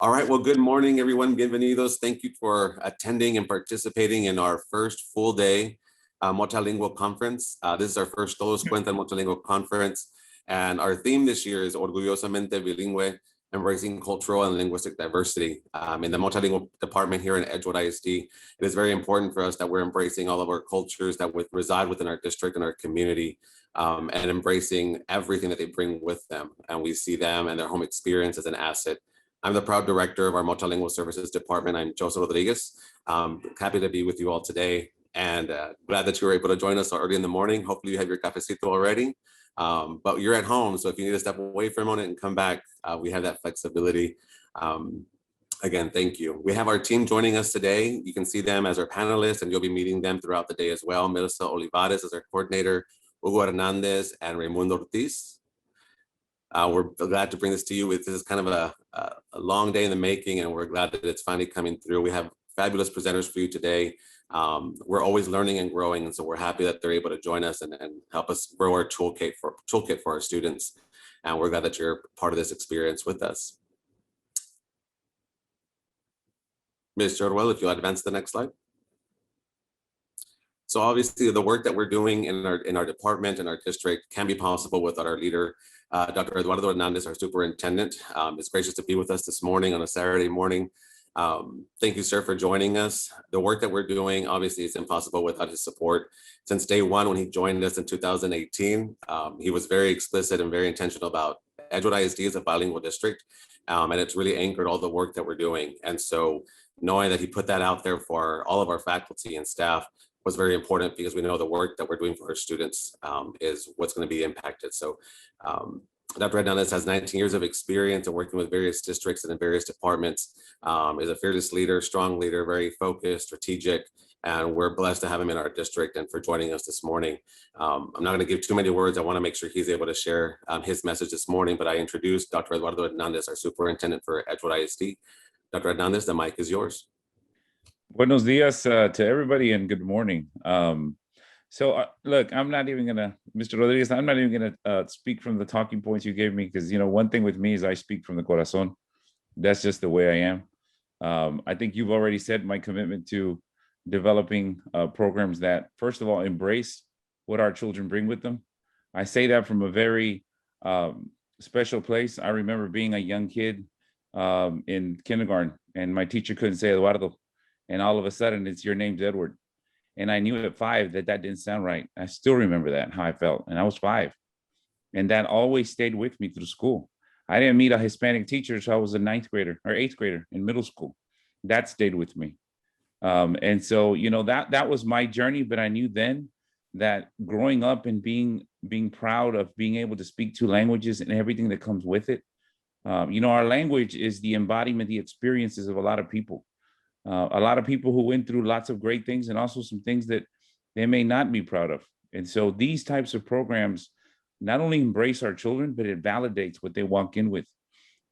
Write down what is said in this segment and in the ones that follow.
All right, well, good morning, everyone. Bienvenidos. Thank you for attending and participating in our first full day multilingual conference. This is our first TODOS CUENTAN multilingual conference. And our theme this year is Orgullosamente Bilingüe, Embracing Cultural and Linguistic Diversity. In the multilingual department here in Edgewood ISD, it is very important for us that we're embracing all of our cultures that reside within our district and our community, and embracing everything that they bring with them. And we see them and their home experience as an asset. I'm the proud director of our Multilingual Services Department. I'm Joseph Rodriguez. Happy to be with you all today, and glad that you were able to join us early in the morning. Hopefully you have your cafecito already, but you're at home, so if you need to step away for a moment and come back, we have that flexibility. Again, thank you. We have our team joining us today. You can see them as our panelists, and you'll be meeting them throughout the day as well. Melissa Olivares is our coordinator, Hugo Hernandez, and Raimundo Ortiz. We're glad to bring this to you. This is kind of a long day in the making, and we're glad that it's finally coming through. We have fabulous presenters for you today. We're always learning and growing, and so we're happy that they're able to join us and help us grow our toolkit for our students. And we're glad that you're part of this experience with us. Ms. Jorwell, if you'll advance to the next slide. So obviously the work that we're doing in our department and our district can be possible without our leader, Dr. Eduardo Hernandez, our superintendent. It's gracious to be with us this morning on a Saturday morning. Thank you, sir, for joining us. The work that we're doing, obviously, is impossible without his support. Since day one, when he joined us in 2018, he was very explicit and very intentional about Edgewood ISD as a bilingual district, and it's really anchored all the work that we're doing. And so knowing that he put that out there for all of our faculty and staff was very important, because we know the work that we're doing for our students is what's going to be impacted. So Dr. Hernandez has 19 years of experience in working with various districts and in various departments, is a fearless leader, strong leader, very focused, strategic, and we're blessed to have him in our district and for joining us this morning. I'm not going to give too many words. I want to make sure he's able to share his message this morning, but I introduced Dr. Eduardo Hernandez, our superintendent for Edgewood ISD. Dr. Hernandez, the mic is yours. Buenos dias to everybody, and good morning. Look, I'm not even gonna, Mr. Rodriguez, I'm not even gonna speak from the talking points you gave me, because, you know, one thing with me is I speak from the corazón. That's just the way I am. I think you've already said my commitment to developing programs that, first of all, embrace what our children bring with them. I say that from a very special place. I remember being a young kid in kindergarten, and my teacher couldn't say Eduardo. And all of a sudden, it's your name's Edward. And I knew at 5 that didn't sound right. I still remember that, how I felt. And I was 5. And that always stayed with me through school. I didn't meet a Hispanic teacher until I was a 9th grader or 8th grader in middle school. That stayed with me. And so, you know, that was my journey. But I knew then that growing up and being proud of being able to speak 2 languages and everything that comes with it. You know, our language is the embodiment, the experiences of a lot of people. A lot of people who went through lots of great things, and also some things that they may not be proud of. And so these types of programs not only embrace our children, but it validates what they walk in with,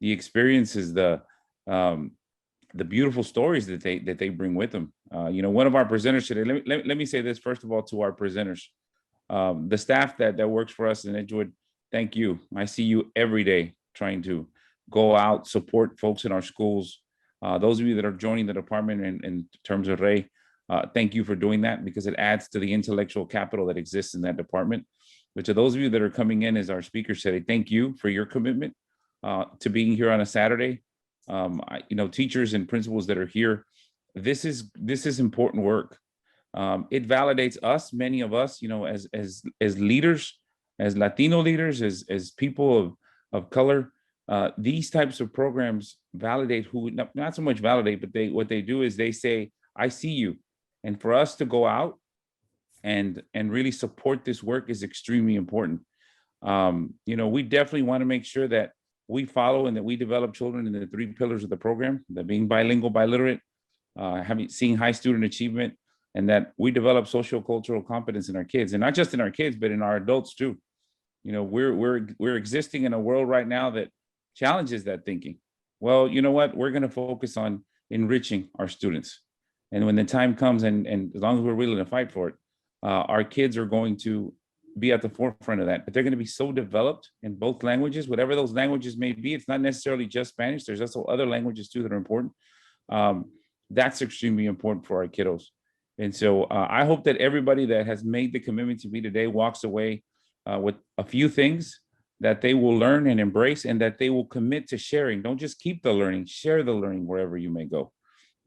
the experiences, the beautiful stories that they bring with them. You know, one of our presenters today, let me say this, first of all, to our presenters, the staff that works for us in Edgewood, thank you. I see you every day trying to go out, support folks in our schools. Those of you that are joining the department in terms of Ray, thank you for doing that, because it adds to the intellectual capital that exists in that department. But to those of you that are coming in, as our speaker said, thank you for your commitment to being here on a Saturday. You know, teachers and principals that are here, this is important work. It validates us, many of us, you know, as leaders, as Latino leaders, as people of color. These types of programs validate who, not so much validate, but what they do is they say, I see you. And for us to go out and really support this work is extremely important. You know, we definitely want to make sure that we follow and that we develop children in the 3 pillars of the program, that being bilingual, biliterate, seeing high student achievement, and that we develop socio-cultural competence in our kids, and not just in our kids, but in our adults too. You know, we're existing in a world right now that challenges that thinking. Well, you know what? We're going to focus on enriching our students. And when the time comes, and as long as we're willing to fight for it, our kids are going to be at the forefront of that. But they're going to be so developed in both languages, whatever those languages may be. It's not necessarily just Spanish. There's also other languages too that are important. That's extremely important for our kiddos. And so I hope that everybody that has made the commitment to be today walks away with a few things that they will learn and embrace, and that they will commit to sharing. Don't just keep the learning, share the learning wherever you may go.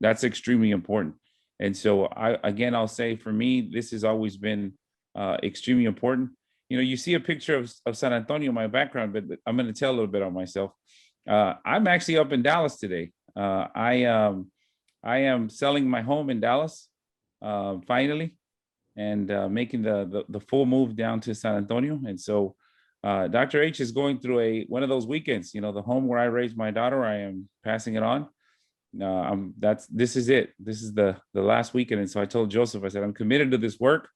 That's extremely important. And so I'll say, for me, this has always been extremely important. You know, you see a picture of San Antonio in my background, but I'm going to tell a little bit on myself. I'm actually up in Dallas today. I am selling my home in Dallas finally, and making the full move down to San Antonio. And so Dr. H is going through one of those weekends. You know, the home where I raised my daughter, I am passing it on. This is it. This is the last weekend. And so I told Joseph, I said, I'm committed to this work,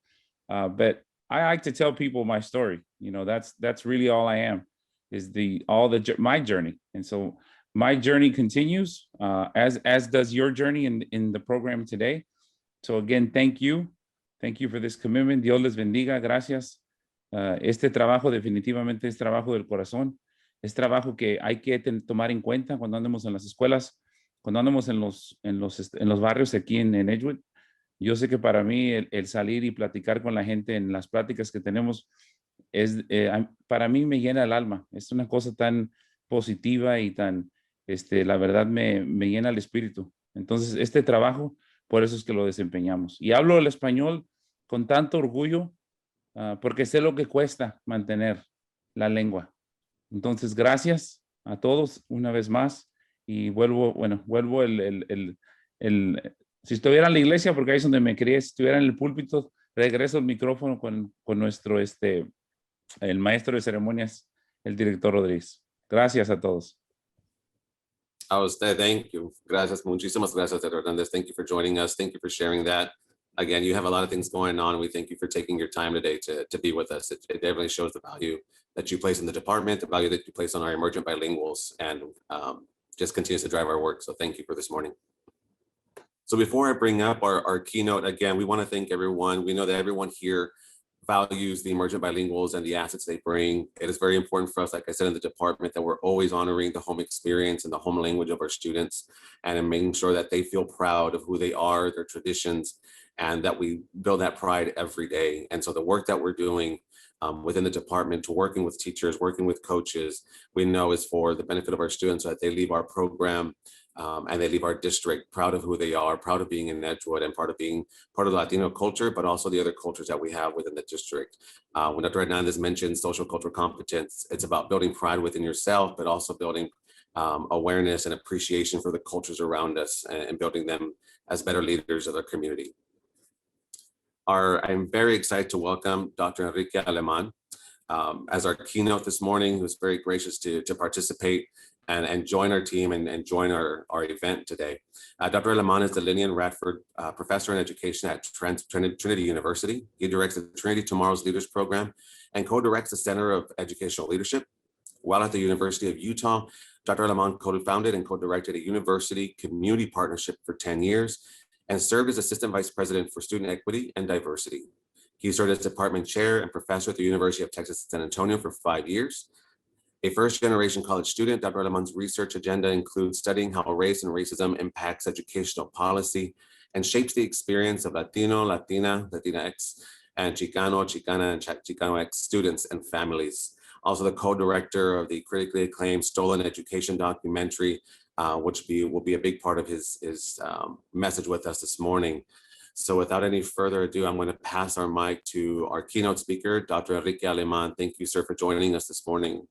but I like to tell people my story. You know, that's really all I am, is my journey. And so my journey continues, as does your journey in the program today. So again, thank you for this commitment. Dios les bendiga. Gracias. Este trabajo definitivamente es trabajo del corazón. Es trabajo que hay que tomar en cuenta cuando andemos en las escuelas, cuando andemos en los barrios aquí en Edgewood. Yo sé que para mí el salir y platicar con la gente en las pláticas que tenemos para mí me llena el alma. Es una cosa tan positiva y tan, la verdad me llena el espíritu. Entonces, este trabajo, por eso es que lo desempeñamos. Y hablo el español con tanto orgullo, porque sé lo que cuesta mantener la lengua. Entonces, gracias a todos una vez más. Y vuelvo si estuviera en la iglesia, porque ahí es donde me crié, si estuviera en el púlpito, regreso el micrófono con nuestro, el maestro de ceremonias, el director Rodríguez. Gracias a todos. A usted, thank you. Gracias, muchísimas gracias, Dr. Hernandez. Thank you for joining us. Thank you for sharing that. Again, you have a lot of things going on. We thank you for taking your time today to be with us. It definitely shows the value that you place in the department, the value that you place on our emergent bilinguals, and just continues to drive our work. So thank you for this morning. So before I bring up our keynote, again, we want to thank everyone. We know that everyone here values the emergent bilinguals and the assets they bring. It is very important for us, like I said, in the department, that we're always honoring the home experience and the home language of our students, and in making sure that they feel proud of who they are, their traditions, and that we build that pride every day. And so the work that we're doing within the department, to working with teachers, working with coaches, we know is for the benefit of our students, so that they leave our program and they leave our district proud of who they are, proud of being in Edgewood, and part of being part of the Latino culture, but also the other cultures that we have within the district. When Dr. Hernandez mentioned social cultural competence, it's about building pride within yourself, but also building awareness and appreciation for the cultures around us, and building them as better leaders of our community. I'm very excited to welcome Dr. Enrique Aleman as our keynote this morning, who's very gracious to participate and join our team and join our event today. Dr. Aleman is the Lilian Radford Professor in Education at Trinity University. He directs the Trinity Tomorrow's Leaders Program and co-directs the Center of Educational Leadership. While at the University of Utah, Dr. Aleman co-founded and co-directed a university community partnership for 10 years and served as Assistant Vice President for Student Equity and Diversity. He served as Department Chair and Professor at the University of Texas San Antonio for 5 years. A first-generation college student, Dr. Aleman's research agenda includes studying how race and racism impacts educational policy and shapes the experience of Latino, Latina, Latinx, and Chicano, Chicana, and Chicanox students and families. Also the co-director of the critically acclaimed Stolen Education documentary, which will be a big part of his message with us this morning. So without any further ado, I'm going to pass our mic to our keynote speaker, Dr. Enrique Aleman. Thank you, sir, for joining us this morning.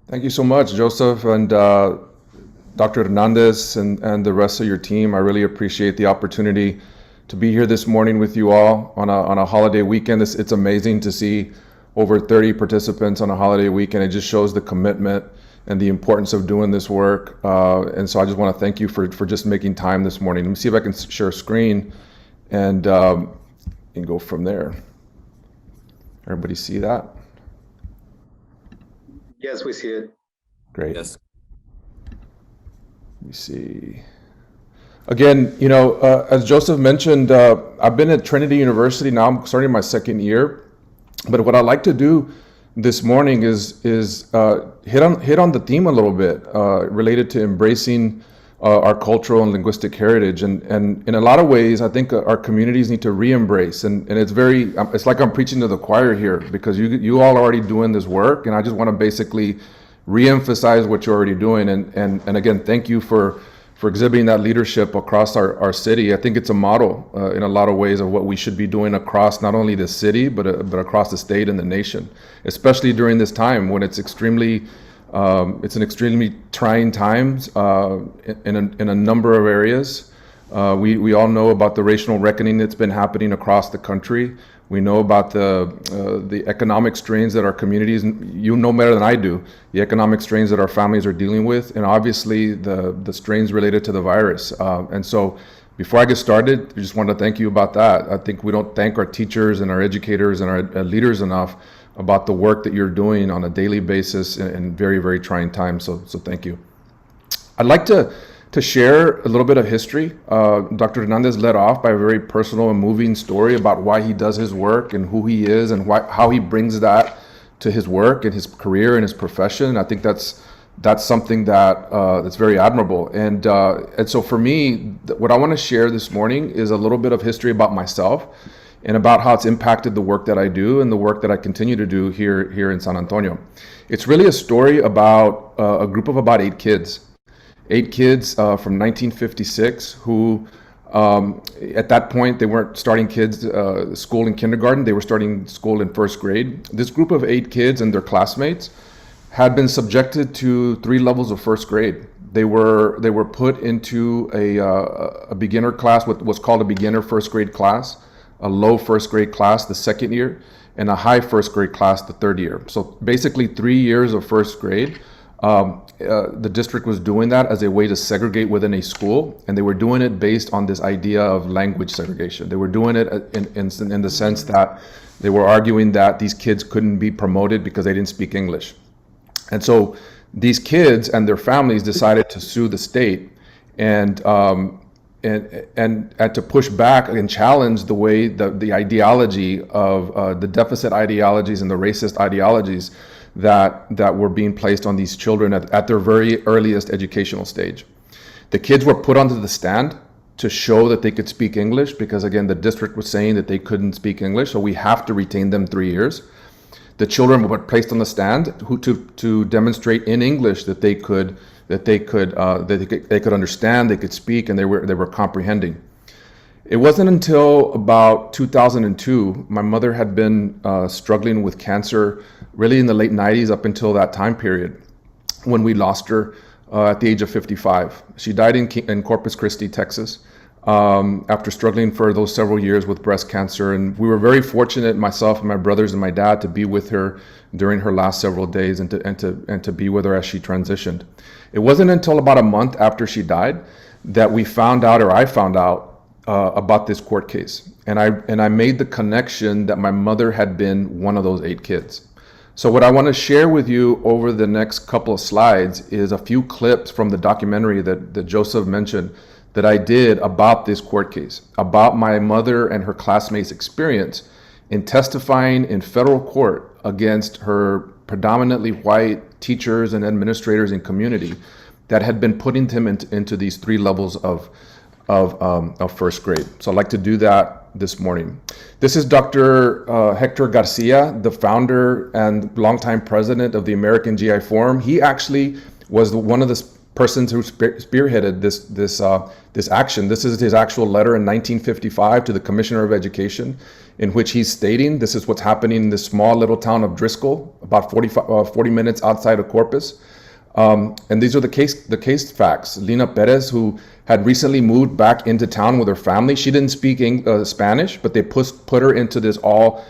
Thank you so much, Joseph, and Dr. Hernandez and the rest of your team. I really appreciate the opportunity to be here this morning with you all on a holiday weekend. It's amazing to see over 30 participants on a holiday weekend. It just shows the commitment and the importance of doing this work. And so I just want to thank you for just making time this morning. Let me see if I can share a screen and go from there. Everybody see that? Yes, we see it. Great. Yes. Let me see. Again, as Joseph mentioned, I've been at Trinity University now. I'm starting my second year, but what I like to do this morning is hit on the theme a little bit related to embracing our cultural and linguistic heritage, and in a lot of ways, I think our communities need to re-embrace, and it's like I'm preaching to the choir here, because you all are already doing this work, and I just want to basically re-emphasize what you're already doing, and again, thank you for exhibiting that leadership across our city. I think it's a model in a lot of ways of what we should be doing across not only the city, but across the state and the nation, especially during this time when it's an extremely trying times in a number of areas. We all know about the racial reckoning that's been happening across the country. We know about the economic strains that our communities, you know better than I do, the economic strains that our families are dealing with, and obviously the strains related to the virus. And so before I get started, I just want to thank you about that. I think we don't thank our teachers and our educators and our leaders enough about the work that you're doing on a daily basis in very, very trying times. So thank you. I'd like to share a little bit of history. Dr. Hernandez led off by a very personal and moving story about why he does his work and who he is and how he brings that to his work and his career and his profession. I think that's something that's very admirable. And so for me, what I want to share this morning is a little bit of history about myself and about how it's impacted the work that I do and the work that I continue to do here in San Antonio. It's really a story about a group of about 8 kids. 8 kids from 1956 who, at that point, they weren't starting school in kindergarten, they were starting school in first grade. This group of 8 kids and their classmates had been subjected to 3 levels of first grade. They were put into a beginner class, what was called a beginner first grade class, a low first grade class the second year, and a high first grade class the third year. So basically 3 years of first grade. The district was doing that as a way to segregate within a school, and they were doing it based on this idea of language segregation. They were doing it in the sense that they were arguing that these kids couldn't be promoted because they didn't speak English. And so these kids and their families decided to sue the state and to push back and challenge the way the ideology of the deficit ideologies and the racist ideologies that were being placed on these children at their very earliest educational stage. The kids were put onto the stand to show that they could speak English, because again, the district was saying that they couldn't speak English, so we have to retain them 3 years. The children were placed on the stand to demonstrate in English that they could understand, they could speak, and they were comprehending. It wasn't until about 2002, my mother had been struggling with cancer really in the late 90s up until that time period, when we lost her at the age of 55. She died in Corpus Christi, Texas, after struggling for those several years with breast cancer. And we were very fortunate, myself and my brothers and my dad, to be with her during her last several days and to be with her as she transitioned. It wasn't until about a month after she died that I found out about this court case, and I made the connection that my mother had been one of those 8 kids. So what I want to share with you over the next couple of slides is a few clips from the documentary that Joseph mentioned that I did about this court case, about my mother and her classmates' experience in testifying in federal court against her predominantly white teachers and administrators and community that had been putting them into these 3 levels of first grade. So I'd like to do that this morning. This is Dr. Hector Garcia, the founder and longtime president of the American GI Forum. He actually was one of the persons who spearheaded this action. This is his actual letter in 1955 to the Commissioner of Education, in which he's stating this is what's happening in this small little town of Driscoll, about 40 minutes outside of Corpus. And these are the case facts. Lina Perez, who had recently moved back into town with her family, she didn't speak Spanish, but they put her into this all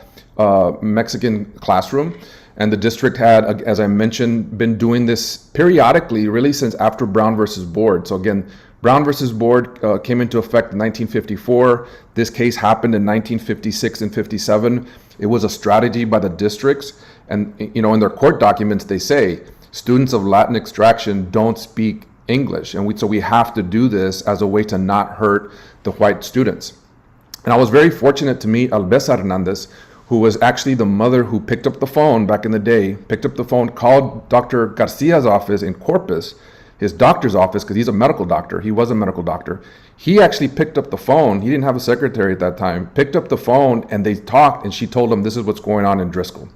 Mexican classroom. And the district had, as I mentioned, been doing this periodically, really since after Brown versus Board. So again, Brown versus Board came into effect in 1954. This case happened in 1956 and 57. It was a strategy by the districts. And in their court documents, they say, students of Latin extraction don't speak English. And so we have to do this as a way to not hurt the white students. And I was very fortunate to meet Albesa Hernandez, who was actually the mother who picked up the phone back in the day, picked up the phone, called Dr. Garcia's office in Corpus, his doctor's office, because he's a medical doctor. He was a medical doctor. He actually picked up the phone. He didn't have a secretary at that time. Picked up the phone and they talked, and she told him this is what's going on in Driscoll.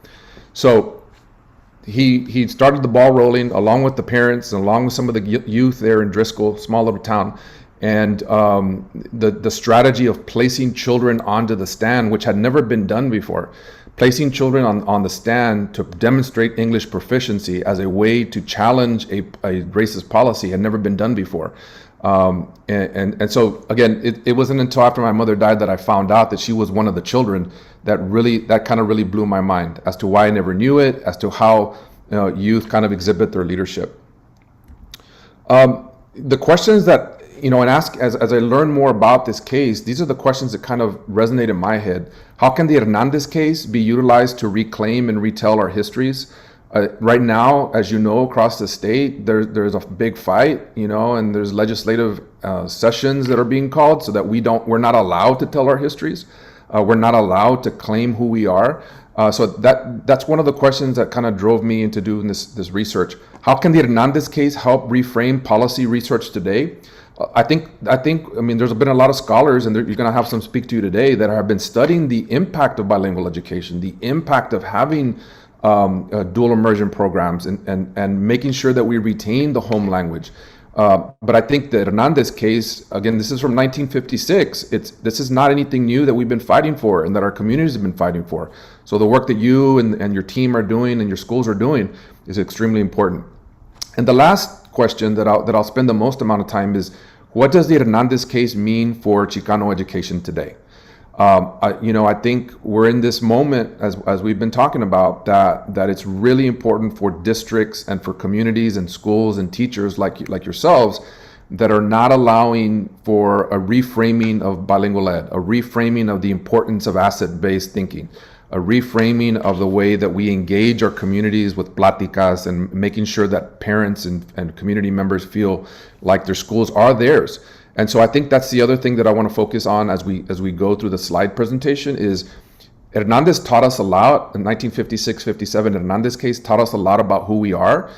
So he started the ball rolling along with the parents and along with some of the youth there in Driscoll, small little town. And the strategy of placing children onto the stand, which had never been done before, placing children on the stand to demonstrate English proficiency as a way to challenge a racist policy had never been done before. And so again, it wasn't until after my mother died that I found out that she was one of the children that kind of really blew my mind as to why I never knew it, as to how youth kind of exhibit their leadership. The questions that, and ask as I learn more about this case, these are the questions that kind of resonate in my head. How can the Hernandez case be utilized to reclaim and retell our histories? Right now, as you know, across the state, there's a big fight, and there's legislative sessions that are being called so that we're not allowed to tell our histories. We're not allowed to claim who we are. So that's one of the questions that kind of drove me into doing this research. How can the Hernandez case help reframe policy research today? I mean, there's been a lot of scholars, and you're going to have some speak to you today, that have been studying the impact of bilingual education, the impact of having dual immersion programs, and making sure that we retain the home language. But I think the Hernandez case, again, this is from 1956. This is not anything new that we've been fighting for and that our communities have been fighting for. So the work that you and your team are doing and your schools are doing is extremely important. And the last question that I'll spend the most amount of time is, what does the Hernandez case mean for Chicano education today? I think we're in this moment, as we've been talking about, that it's really important for districts and for communities and schools and teachers like yourselves that are not allowing for a reframing of bilingual ed, a reframing of the importance of asset-based thinking, a reframing of the way that we engage our communities with pláticas and making sure that parents and community members feel like their schools are theirs. And so I think that's the other thing that I want to focus on as we go through the slide presentation is Hernandez taught us a lot. In 1956-57, Hernandez case taught us a lot about who we are,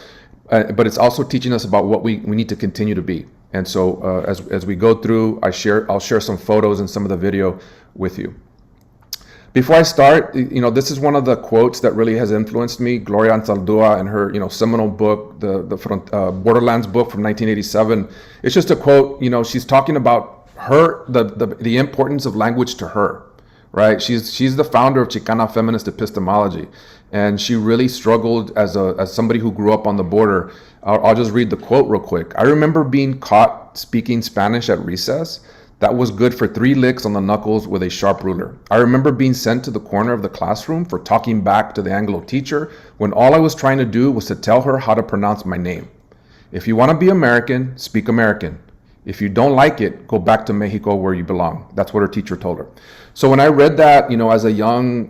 but it's also teaching us about what we need to continue to be. And so as we go through, I'll share some photos and some of the video with you. Before I start, this is one of the quotes that really has influenced me. Gloria Anzaldúa, in her, seminal book, the Borderlands book from 1987. It's just a quote. She's talking about the importance of language to her, right? She's the founder of Chicana feminist epistemology, and she really struggled as somebody who grew up on the border. I'll just read the quote real quick. I remember being caught speaking Spanish at recess. That was good for 3 licks on the knuckles with a sharp ruler. I remember being sent to the corner of the classroom for talking back to the Anglo teacher when all I was trying to do was to tell her how to pronounce my name. If you want to be American, speak American. If you don't like it, go back to Mexico where you belong. That's what her teacher told her. So when I read that, as a young,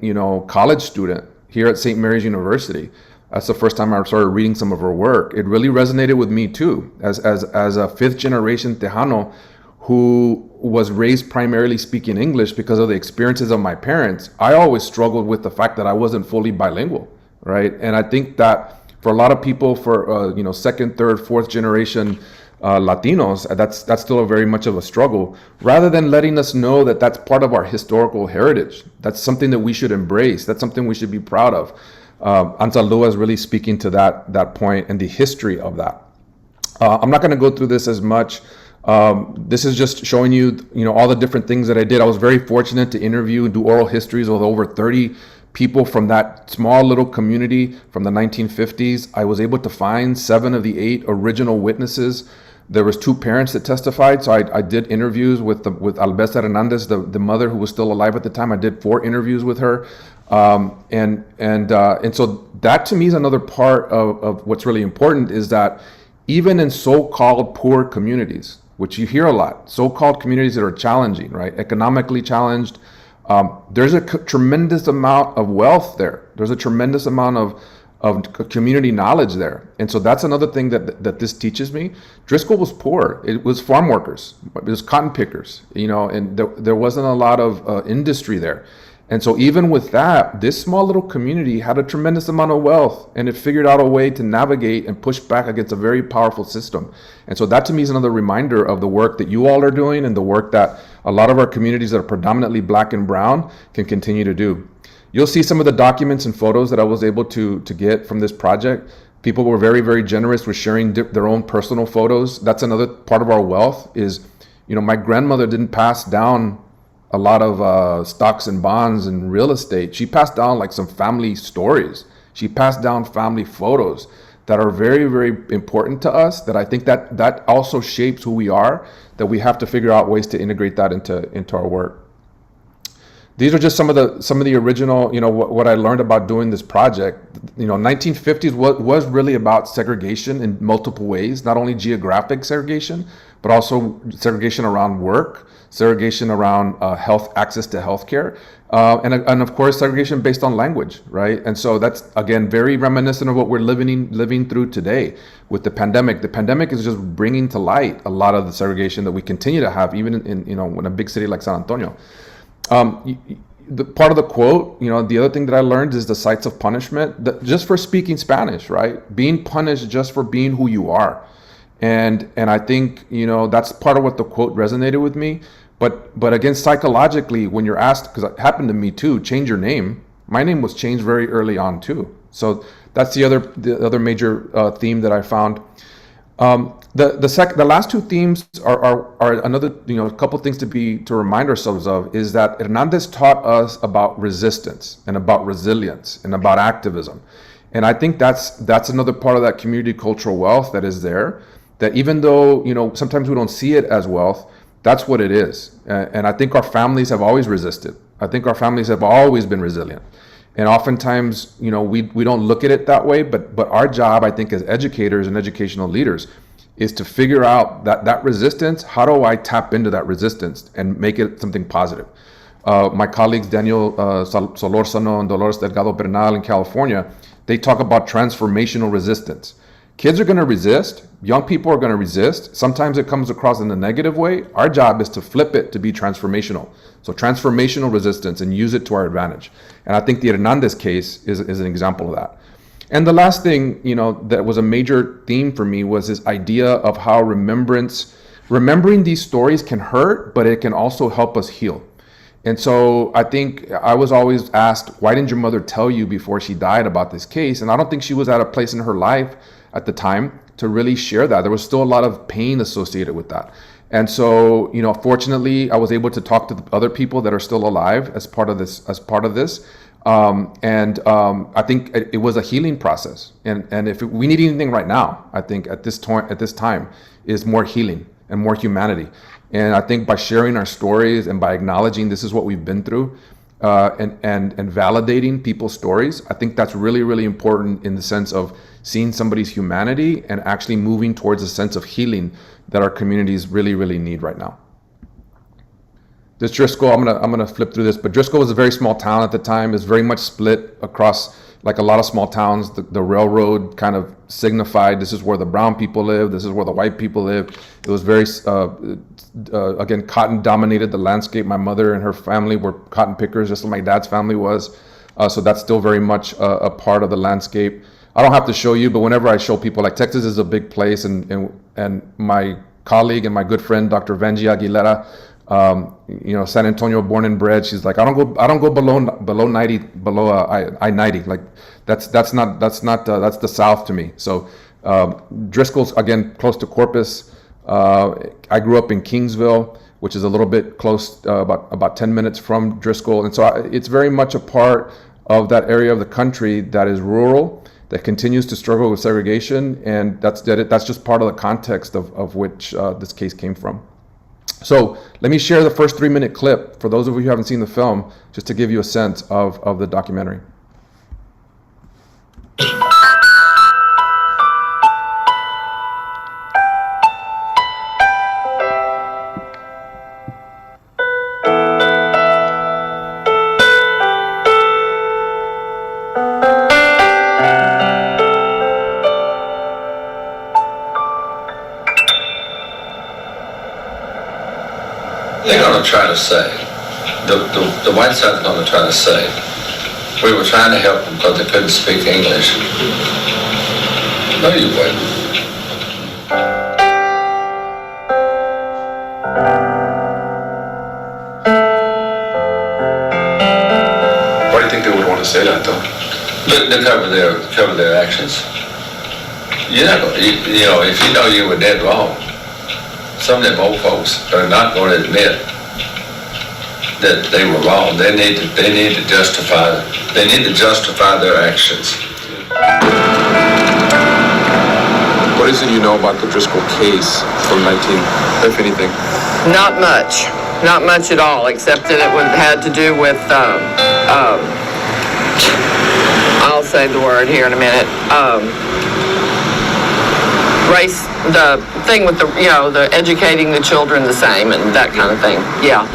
college student here at St. Mary's University, that's the first time I started reading some of her work. It really resonated with me too, as a 5th generation Tejano who was raised primarily speaking English because of the experiences of my parents. I always struggled with the fact that I wasn't fully bilingual, right? And I think that for a lot of people, for 2nd, 3rd, 4th generation Latinos, that's still a very much of a struggle. Rather than letting us know that that's part of our historical heritage, that's something that we should embrace, that's something we should be proud of. Anzaldúa is really speaking to that point and the history of that. I'm not going to go through this as much. This is just showing you, all the different things that I did. I was very fortunate to interview and do oral histories with over 30 people from that small little community from the 1950s. I was able to find 7 of the 8 original witnesses. There was 2 parents that testified, so I did interviews with Albesa Hernandez, the mother who was still alive at the time. I did 4 interviews with her, and so that to me is another part of what's really important, is that even in so-called poor communities, which you hear a lot, so-called communities that are challenging, right? Economically challenged. There's a tremendous amount of wealth there. There's a tremendous amount community knowledge there. And so that's another thing that this teaches me. Driscoll was poor. It was farm workers. It was cotton pickers, and there wasn't a lot of industry there. And so even with that, this small little community had a tremendous amount of wealth, and it figured out a way to navigate and push back against a very powerful system. And so that to me is another reminder of the work that you all are doing and the work that a lot of our communities that are predominantly Black and brown can continue to do. You'll see some of the documents and photos that I was able to get from this project. People were very, very generous with sharing their own personal photos. That's another part of our wealth is, my grandmother didn't pass down a lot of stocks and bonds and real estate. She passed down like some family stories. She passed down family photos that are very, very important to us, that I think that also shapes who we are, that we have to figure out ways to integrate that into our work. These are just some of the original, what I learned about doing this project. 1950s was really about segregation in multiple ways, not only geographic segregation, but also segregation around work, segregation around health, access to healthcare, and of course segregation based on language, right? And so that's again very reminiscent of what we're living through today with the pandemic. The pandemic is just bringing to light a lot of the segregation that we continue to have, even in a big city like San Antonio. The part of the quote, the other thing that I learned is the sites of punishment, just for speaking Spanish, right? Being punished just for being who you are. And I think, that's part of what the quote resonated with me. But again, psychologically, when you're asked, because it happened to me too, change your name. My name was changed very early on too. So that's the other major theme that I found. The last two themes are another, a couple things to remind ourselves of is that Hernandez taught us about resistance and about resilience and about activism. And I think that's another part of that community cultural wealth that is there, that even though, sometimes we don't see it as wealth, that's what it is. And I think our families have always resisted. I think our families have always been resilient. And oftentimes, we don't look at it that way, but our job, I think, as educators and educational leaders is to figure out that resistance. How do I tap into that resistance and make it something positive? My colleagues, Daniel Solórzano and Dolores Delgado Bernal in California, they talk about transformational resistance. Kids are going to resist. Young people are going to resist. Sometimes it comes across in a negative way. Our job is to flip it to be transformational. So transformational resistance and use it to our advantage. And I think the Hernandez case is an example of that. And the last thing, that was a major theme for me was this idea of how remembering these stories can hurt, but it can also help us heal. And so I think I was always asked, why didn't your mother tell you before she died about this case? And I don't think she was at a place in her life at the time to really share that. There was still a lot of pain associated with that. And so, fortunately, I was able to talk to the other people that are still alive as part of this. I think it was a healing process. And if we need anything right now, I think at this time is more healing and more humanity. And I think by sharing our stories and by acknowledging this is what we've been through, and validating people's stories, I think that's really, really important in the sense of seeing somebody's humanity and actually moving towards a sense of healing that our communities really, really need right now. This Driscoll, I'm gonna flip through this, but Driscoll was a very small town at the time. It's very much split across, like a lot of small towns. The railroad kind of signified this is where the brown people live, this is where the white people live. It was very, again, cotton dominated the landscape. My mother and her family were cotton pickers, just like my dad's family was. So that's still very much a part of the landscape. I don't have to show you, but whenever I show people, like Texas is a big place, and my colleague and my good friend, Dr. Vanji Aguilera, San Antonio born and bred. She's like, I don't go below 90, below I-90. Like that's the South to me. So Driscoll's again close to Corpus. I grew up in Kingsville, which is a little bit close, about 10 minutes from Driscoll, and so it's very much a part of that area of the country that is rural, that continues to struggle with segregation, and that's just part of the context of which this case came from. So let me share the first 3-minute clip for those of you who haven't seen the film, just to give you a sense of the documentary. They're going to try to say, the white side's going to try to say, we were trying to help them because they couldn't speak English. No, you wouldn't. Why do you think they would want to say that, though? To cover their actions. You're not going, you know, if you know you were dead wrong, some of them old folks are not going to admit that they were wrong. They need to justify their actions. What is it you know about the Driscoll case from if anything? Not much at all, except that it had to do with, I'll say the word here in a minute, race, the thing with the educating the children the same and that kind of thing, yeah.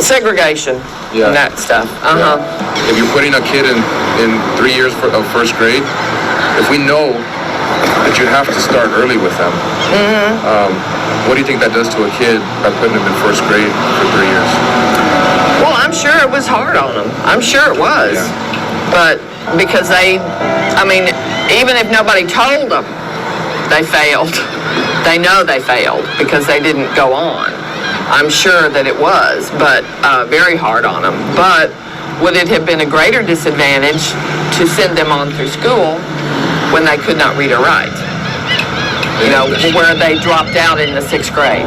Segregation and that stuff, If you're putting a kid in 3 years of first grade, if we know that you have to start early with them, what do you think that does to a kid by putting them in first grade for 3 years? Well, I'm sure it was hard on them. I'm sure it was. Yeah. But because even if nobody told them, they failed. They know they failed because they didn't go on. I'm sure that it was, but very hard on them. But would it have been a greater disadvantage to send them on through school when they could not read or write? You know, where they dropped out in the 6th grade.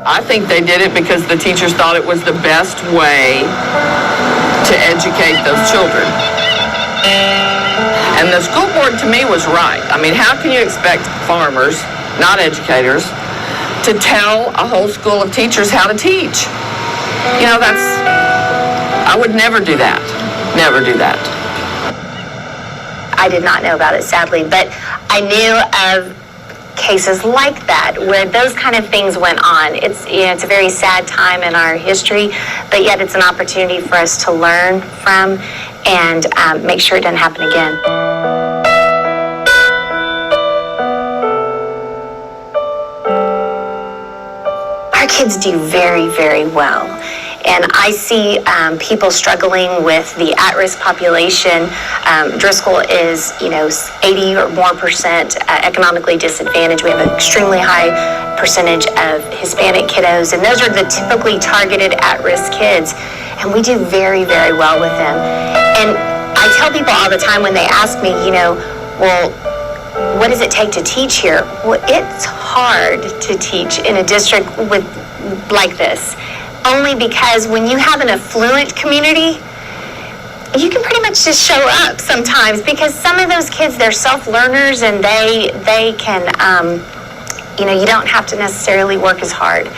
I think they did it because the teachers thought it was the best way to educate those children. And the school board, to me, was right. I mean, how can you expect farmers, not educators, to tell a whole school of teachers how to teach? You know, I would never do that. Never do that. I did not know about it, sadly, but I knew of cases like that where those kind of things went on. It's a very sad time in our history, but yet it's an opportunity for us to learn from and make sure it doesn't happen again. Our kids do very, very well. And I see people struggling with the at-risk population. Driscoll is, 80 or more percent economically disadvantaged. We have an extremely high percentage of Hispanic kiddos, and those are the typically targeted at-risk kids. And we do very, very well with them. And I tell people all the time when they ask me, well, what does it take to teach here? Well, it's hard to teach in a district like this. Only because when you have an affluent community, you can pretty much just show up sometimes because some of those kids, they're self-learners and they can, you don't have to necessarily work as hard.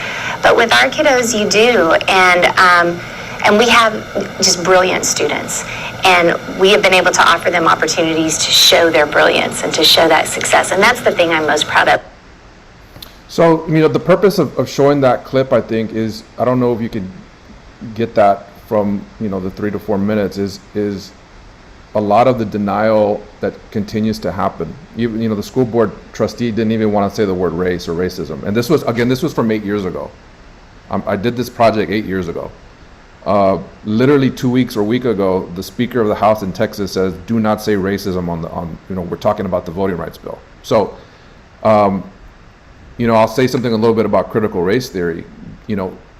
But with our kiddos, you do. And we have just brilliant students. And we have been able to offer them opportunities to show their brilliance and to show that success. And that's the thing I'm most proud of. So, the purpose of showing that clip, I think, is, I don't know if you could get that from, the 3 to 4 minutes, is a lot of the denial that continues to happen. Even, the school board trustee didn't even want to say the word race or racism. And this was from 8 years ago. I did this project 8 years ago. Literally 2 weeks or a week ago, the Speaker of the House in Texas says, do not say racism we're talking about the voting rights bill. So, I'll say something a little bit about critical race theory.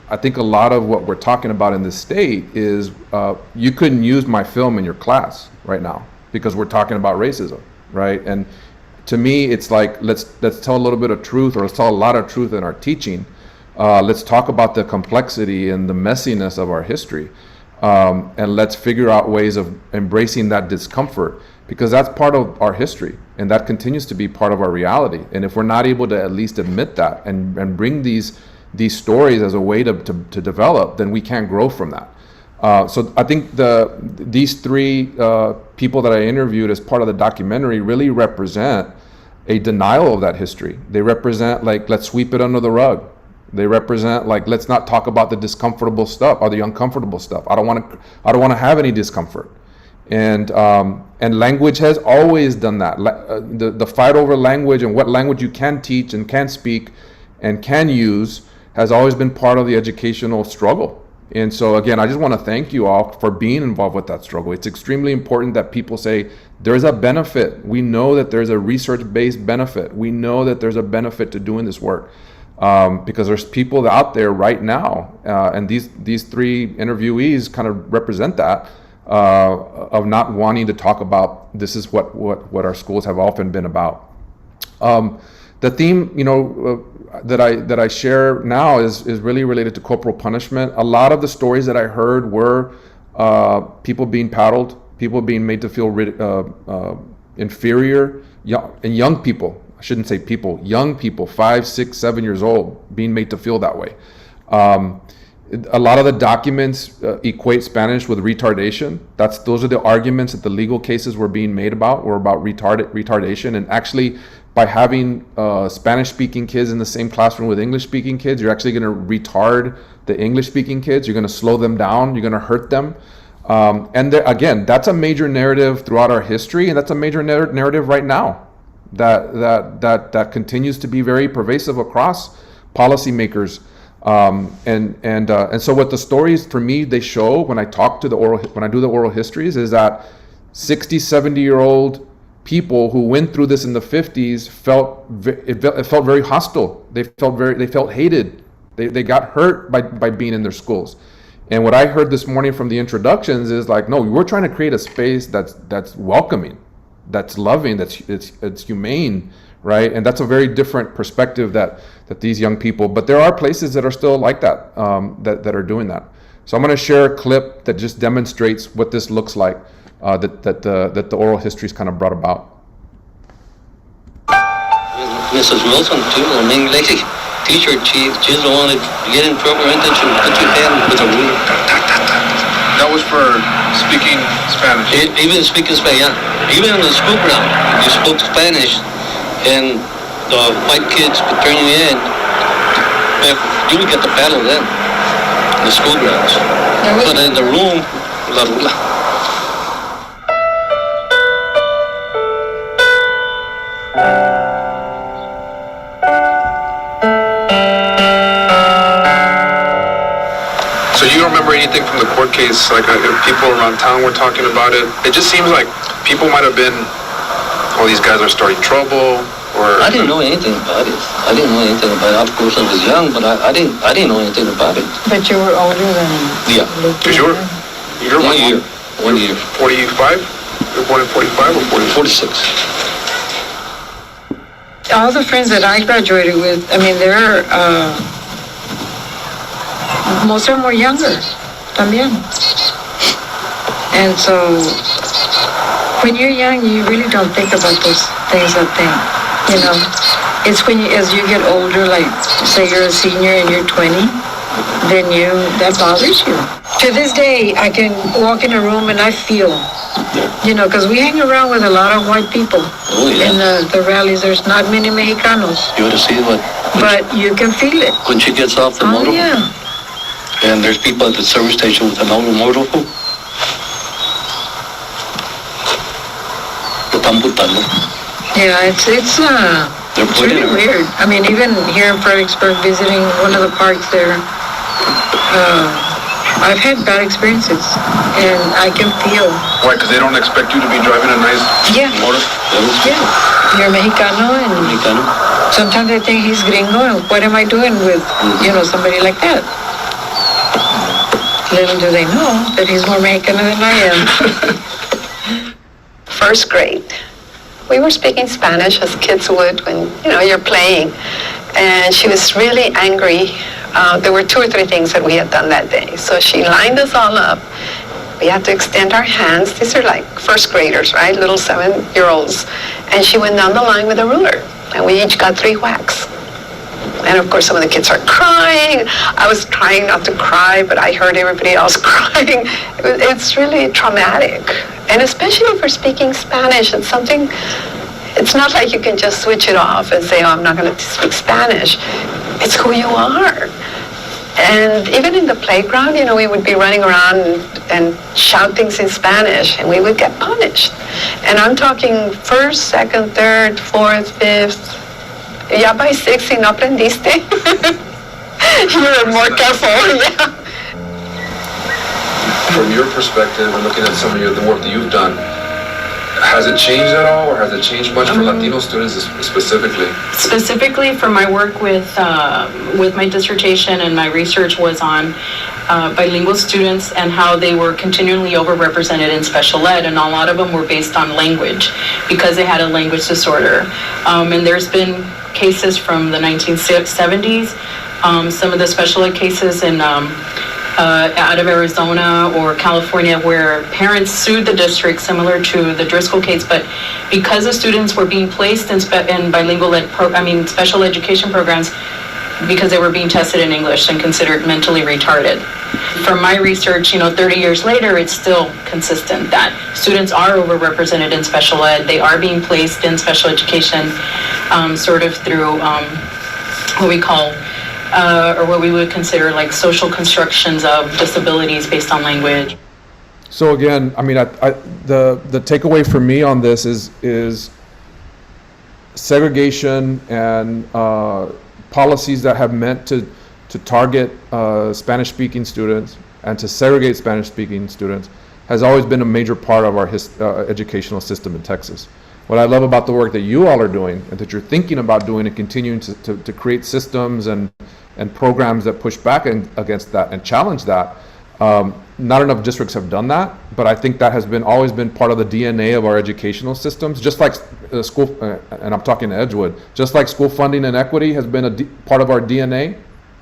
I think a lot of what we're talking about in this state is you couldn't use my film in your class right now because we're talking about racism, right? And to me, it's like, let's tell a little bit of truth, or let's tell a lot of truth in our teaching. Let's talk about the complexity and the messiness of our history. And let's figure out ways of embracing that discomfort, because that's part of our history and that continues to be part of our reality. And if we're not able to at least admit that and bring these stories as a way to develop, then we can't grow from that. So I think these 3 people that I interviewed as part of the documentary really represent a denial of that history. They represent, like, let's sweep it under the rug. They represent, like, let's not talk about the discomfortable stuff or the uncomfortable stuff. I don't want to have any discomfort. And language has always done that. The fight over language and what language you can teach and can speak and can use has always been part of the educational struggle. And so again, I just want to thank you all for being involved with that struggle. It's extremely important that people say there's a benefit. We know that there's a research-based benefit. We know that there's a benefit to doing this work, because there's people out there right now, and these three interviewees kind of represent that, of not wanting to talk about this is what our schools have often been about. The theme, that I share now is really related to corporal punishment. A lot of the stories that I heard were people being paddled, people being made to feel inferior, young people. I shouldn't say people, young people, 5, 6, 7 years old, being made to feel that way. A lot of the documents equate Spanish with retardation. Those are the arguments that the legal cases were being made about, were about retardation. And actually, by having Spanish-speaking kids in the same classroom with English-speaking kids, you're actually going to retard the English-speaking kids. You're going to slow them down. You're going to hurt them. And again, that's a major narrative throughout our history, and that's a major narrative right now that continues to be very pervasive across policymakers. And so what the stories for me they show when I do the oral histories is that 60, 70-year-old people who went through this in the 50s it felt very hostile. They felt hated. They got hurt by being in their schools. And what I heard this morning from the introductions is like, no, we're trying to create a space that's welcoming, that's loving, it's humane, right? And that's a very different perspective that these young people, but there are places that are still like that, that are doing that. So I'm going to share a clip that just demonstrates what this looks like, that the oral histories kind of brought about. Mrs. Wilson too, I mean, like teacher, she's the one that get in trouble and then she'll put your hand with a ruler. That was for speaking Spanish? Even speaking Spanish, yeah. Even on the school ground, you spoke Spanish and the white kids would turn you in, you would get the paddle then, in the school grounds. But in the room, la rula. So you don't remember anything from the court case, like people around town were talking about it? It just seems like people might have been, oh, these guys are starting trouble, or... I didn't know anything about it. Of course, I was young, but I didn't know anything about it. But you were older than... Yeah. Because you're 1 year. 45? You're born in 45 or 46. All the friends that I graduated with, I mean, they're... most of them were younger, también. And so, when you're young, you really don't think about those things, I think, It's when as you get older, like, say you're a senior and you're 20, then that bothers you. To this day, I can walk in a room and I feel, because we hang around with a lot of white people. Oh, yeah. In the rallies. There's not many Mexicanos. You ought to see what... But you can feel it. When she gets off the motor. Yeah. And there's people at the service station with an automobile. Yeah, it's really weird. I mean, even here in Fredericksburg, visiting one of the parks there, I've had bad experiences, and I can feel. Why? Because they don't expect you to be driving a nice motor? Yeah. You're Mexicano, and sometimes they think he's gringo, and what am I doing with, somebody like that? Little do they know that he's more Mexican than I am. First grade. We were speaking Spanish as kids would when, you're playing. And she was really angry. There were 2 or 3 things that we had done that day. So she lined us all up. We had to extend our hands. These are like first graders, right? Little 7-year-olds. And she went down the line with a ruler. And we each got 3 whacks. And of course, some of the kids are crying. I was trying not to cry, but I heard everybody else crying. It's really traumatic. And especially for speaking Spanish, it's not like you can just switch it off and say, oh, I'm not going to speak Spanish. It's who you are. And even in the playground, we would be running around and shout things in Spanish, and we would get punished. And I'm talking first, second, third, fourth, fifth. Ya by 6, si no aprendiste. You were more careful, yeah. From your perspective and looking at some of the work that you've done, has it changed at all, or has it changed much for Latino students specifically? Specifically for my work with my dissertation, and my research was on bilingual students and how they were continually overrepresented in special ed, and a lot of them were based on language because they had a language disorder. And there's been cases from the 1970s, some of the special ed cases in out of Arizona or California, where parents sued the district, similar to the Driscoll case, but because the students were being placed in bilingual special education programs, because they were being tested in English and considered mentally retarded. From my research, 30 years later, it's still consistent that students are overrepresented in special ed. They are being placed in special education, sort of through what we call or what we would consider like social constructions of disabilities based on language. So again, the takeaway for me on this is segregation and policies that have meant to target Spanish-speaking students and to segregate Spanish-speaking students has always been a major part of our educational system in Texas. What I love about the work that you all are doing and that you're thinking about doing and continuing to create systems and programs that push back against that and challenge that. Not enough districts have done that, but I think that has always been part of the DNA of our educational systems, just like school, and I'm talking to Edgewood, just like school funding and equity has been a part of our DNA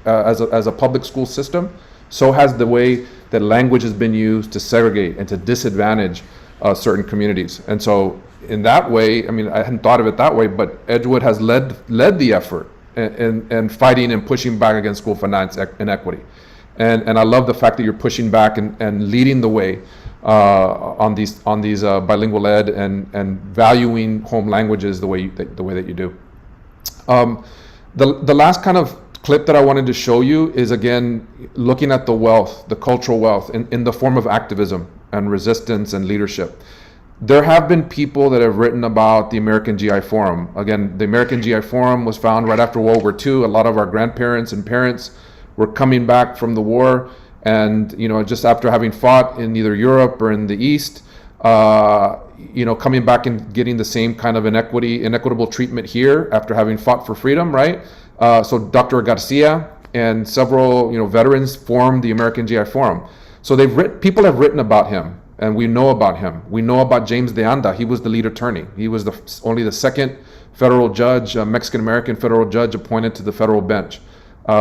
as a public school system, so has the way that language has been used to segregate and to disadvantage certain communities. And so in that way, I hadn't thought of it that way, but Edgewood has led the effort in fighting and pushing back against school finance inequity. And I love the fact that you're pushing back and leading the way on these bilingual ed and valuing home languages the way that you do. The last kind of clip that I wanted to show you is, again, looking at the wealth, the cultural wealth in the form of activism and resistance and leadership. There have been people that have written about the American GI Forum. Again, the American GI Forum was found right after World War II. A lot of our grandparents and parents were coming back from the war, and just after having fought in either Europe or in the East, coming back and getting the same kind of inequitable treatment here after having fought for freedom, right? So Dr. Garcia and several veterans formed the American GI Forum. So people have written about him, and we know about him. We know about James de Anda. He was the lead attorney. He was only the second federal judge, Mexican-American federal judge appointed to the federal bench.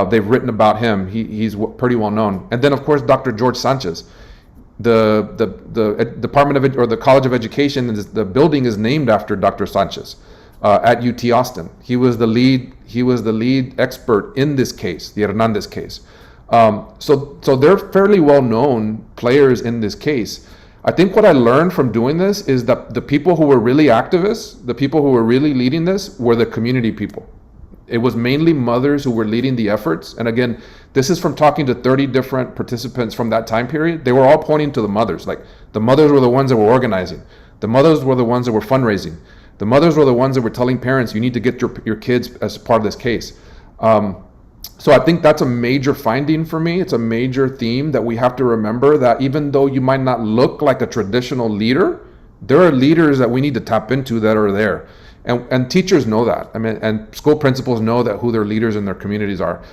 They've written about him. He's pretty well known. And then, of course, Dr. George Sanchez. The Department of the College of Education, the building is named after Dr. Sanchez at UT Austin. He was the lead expert in this case, the Hernandez case. So they're fairly well-known players in this case. I think what I learned from doing this is that the people who were really activists, the people who were really leading this, were the community people. It was mainly mothers who were leading the efforts. And again, this is from talking to 30 different participants from that time period. They were all pointing to the mothers. Like, the mothers were the ones that were organizing. The mothers were the ones that were fundraising. The mothers were the ones that were telling parents, you need to get your kids as part of this case. So I think that's a major finding for me. It's a major theme that we have to remember, that even though you might not look like a traditional leader, there are leaders that we need to tap into that are there. And teachers know that. And school principals know that who their leaders in their communities are.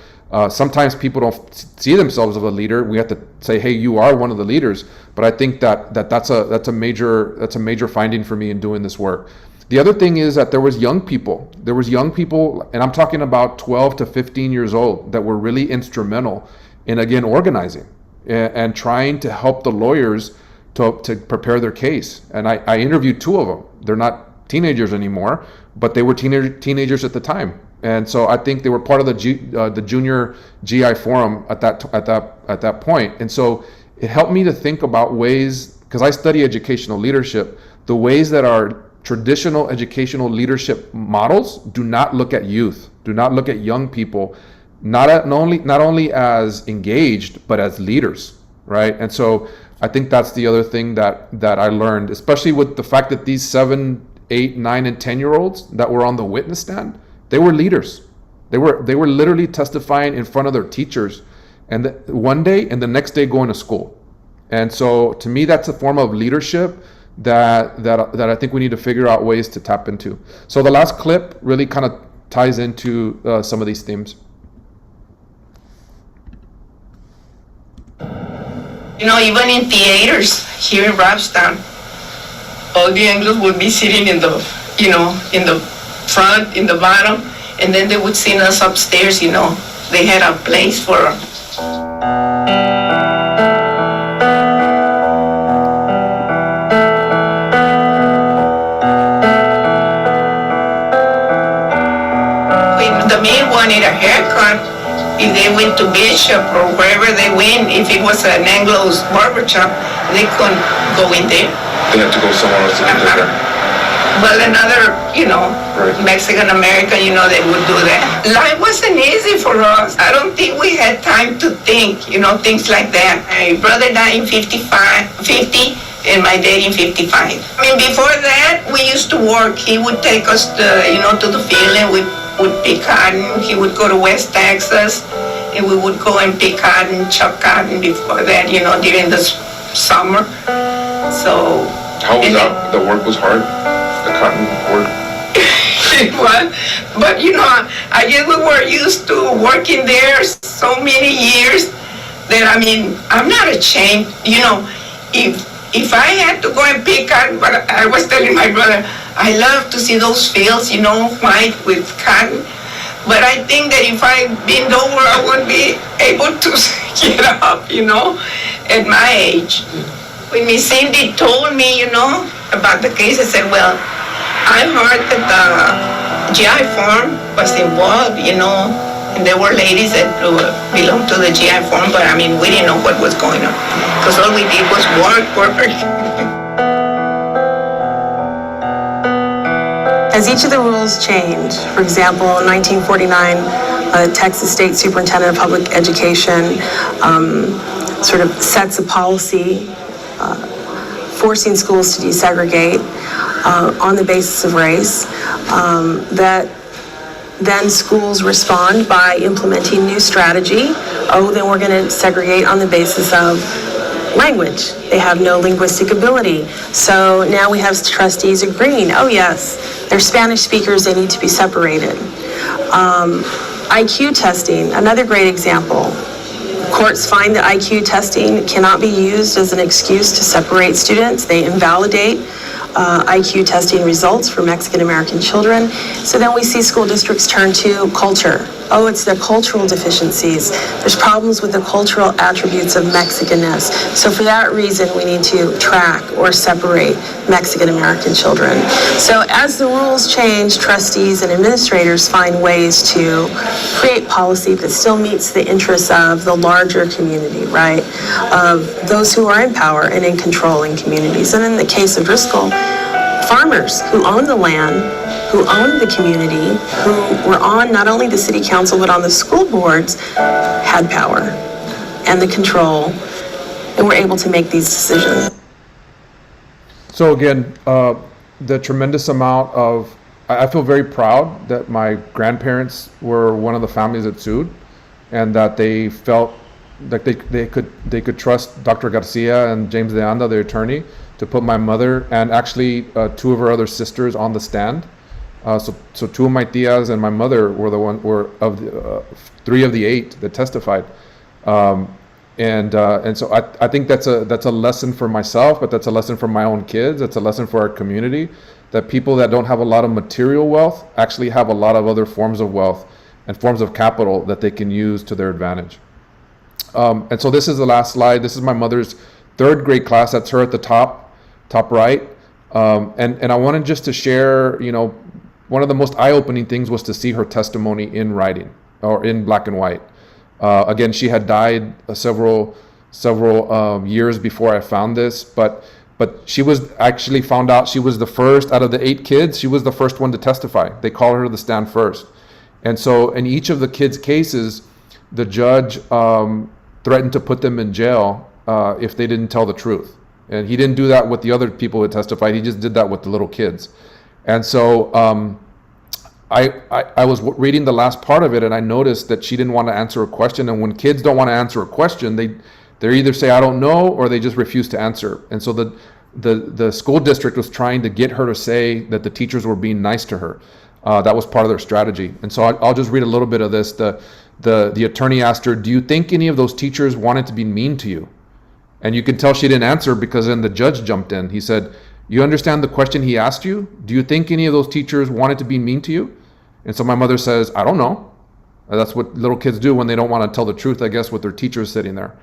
Sometimes people don't see themselves as a leader. We have to say, hey, you are one of the leaders. But I think that's a major finding for me in doing this work. The other thing is that there was young people, and I'm talking about 12 to 15 years old, that were really instrumental in, again, organizing and trying to help the lawyers to prepare their case. And I interviewed two of them. They're not teenagers anymore, but they were teenagers at the time. And so I think they were part of the junior GI forum at that point. And so it helped me to think about ways, because I study educational leadership, the ways that our traditional educational leadership models do not look at youth, do not look at young people not only as engaged, but as leaders, right? And so I think that's the other thing that I learned, especially with the fact that these 7, 8, 9, and 10-year-olds that were on the witness stand, they were leaders. They were literally testifying in front of their teachers, and one day and the next day going to school. And so to me, that's a form of leadership that I think we need to figure out ways to tap into. So the last clip really kind of ties into some of these themes. You know, even in theaters here in Robstown, all the Anglos would be sitting in the, in the front, in the bottom, and then they would send us upstairs, They had a place for when the men wanted a haircut, if they went to Bishop or wherever they went, if it was an Anglo's barber shop, they couldn't go in there. They have to go somewhere else to get their hair. Well, another, Mexican American, they would do that. Life wasn't easy for us. I don't think we had time to think, things like that. My brother died in 50, and my dad in 55. I mean, before that, we used to work. He would take us to the field, and we would pick cotton. He would go to West Texas, and we would go and pick cotton, chop cotton before that, during the summer. So. How was that? The work was hard? The cotton work? It was, but I guess we were used to working there so many years that, I'm not ashamed, if I had to go and pick cotton, but I was telling my brother, I love to see those fields, white with cotton. But I think that if I bend over, I wouldn't be able to get up, at my age. When Miss Cindy told me, about the case, I said, well, I heard that the GI farm was involved, and there were ladies that belonged to the GI farm, but we didn't know what was going on, because all we did was work. As each of the rules change, for example, in 1949, Texas State Superintendent of Public Education sort of sets a policy forcing schools to desegregate on the basis of race, that then schools respond by implementing new strategy. Then we're going to segregate on the basis of language. They have no linguistic ability. So now we have trustees agreeing, yes, they're Spanish speakers, they need to be separated. IQ testing, another great example. Courts find that IQ testing cannot be used as an excuse to separate students. They invalidate IQ testing results for Mexican American children. So then we see school districts turn to culture. It's their cultural deficiencies. There's problems with the cultural attributes of Mexicanness. So for that reason, we need to track or separate Mexican American children. So as the rules change, trustees and administrators find ways to create policy that still meets the interests of the larger community, right? Of those who are in power and in control in communities. And in the case of Driscoll, farmers who own the land, who owned the community, who were on not only the city council but on the school boards, had power and the control, and were able to make these decisions. So again, the tremendous amount of, I feel very proud that my grandparents were one of the families that sued, and that they felt that they could trust Dr. Garcia and James de Anda, the attorney, to put my mother and actually 2 of her other sisters on the stand. So 2 of my tias and my mother were of the 3 of the 8 that testified, and so I think that's a lesson for myself, but that's a lesson for my own kids. That's a lesson for our community, that people that don't have a lot of material wealth actually have a lot of other forms of wealth and forms of capital that they can use to their advantage. And so this is the last slide. This is my mother's 3rd grade class. That's her at the top right. And I wanted just to share, one of the most eye-opening things was to see her testimony in writing, or in black and white. Again, she had died several years before I found this, but she was actually found out she was the first out of the 8 kids. She was the first one to testify. They called her to the stand first. And so in each of the kids' cases, the judge threatened to put them in jail if they didn't tell the truth. And he didn't do that with the other people who testified. He just did that with the little kids. And so I was reading the last part of it, and I noticed that she didn't want to answer a question. And when kids don't want to answer a question, they either say, I don't know, or they just refuse to answer. And so the school district was trying to get her to say that the teachers were being nice to her. That was part of their strategy. And so I'll just read a little bit of this. The attorney asked her, do you think any of those teachers wanted to be mean to you? And you can tell she didn't answer, because then the judge jumped in. He said, you understand the question he asked you? Do you think any of those teachers wanted to be mean to you? And so my mother says, I don't know. And that's what little kids do when they don't want to tell the truth, I guess, with their teachers sitting there.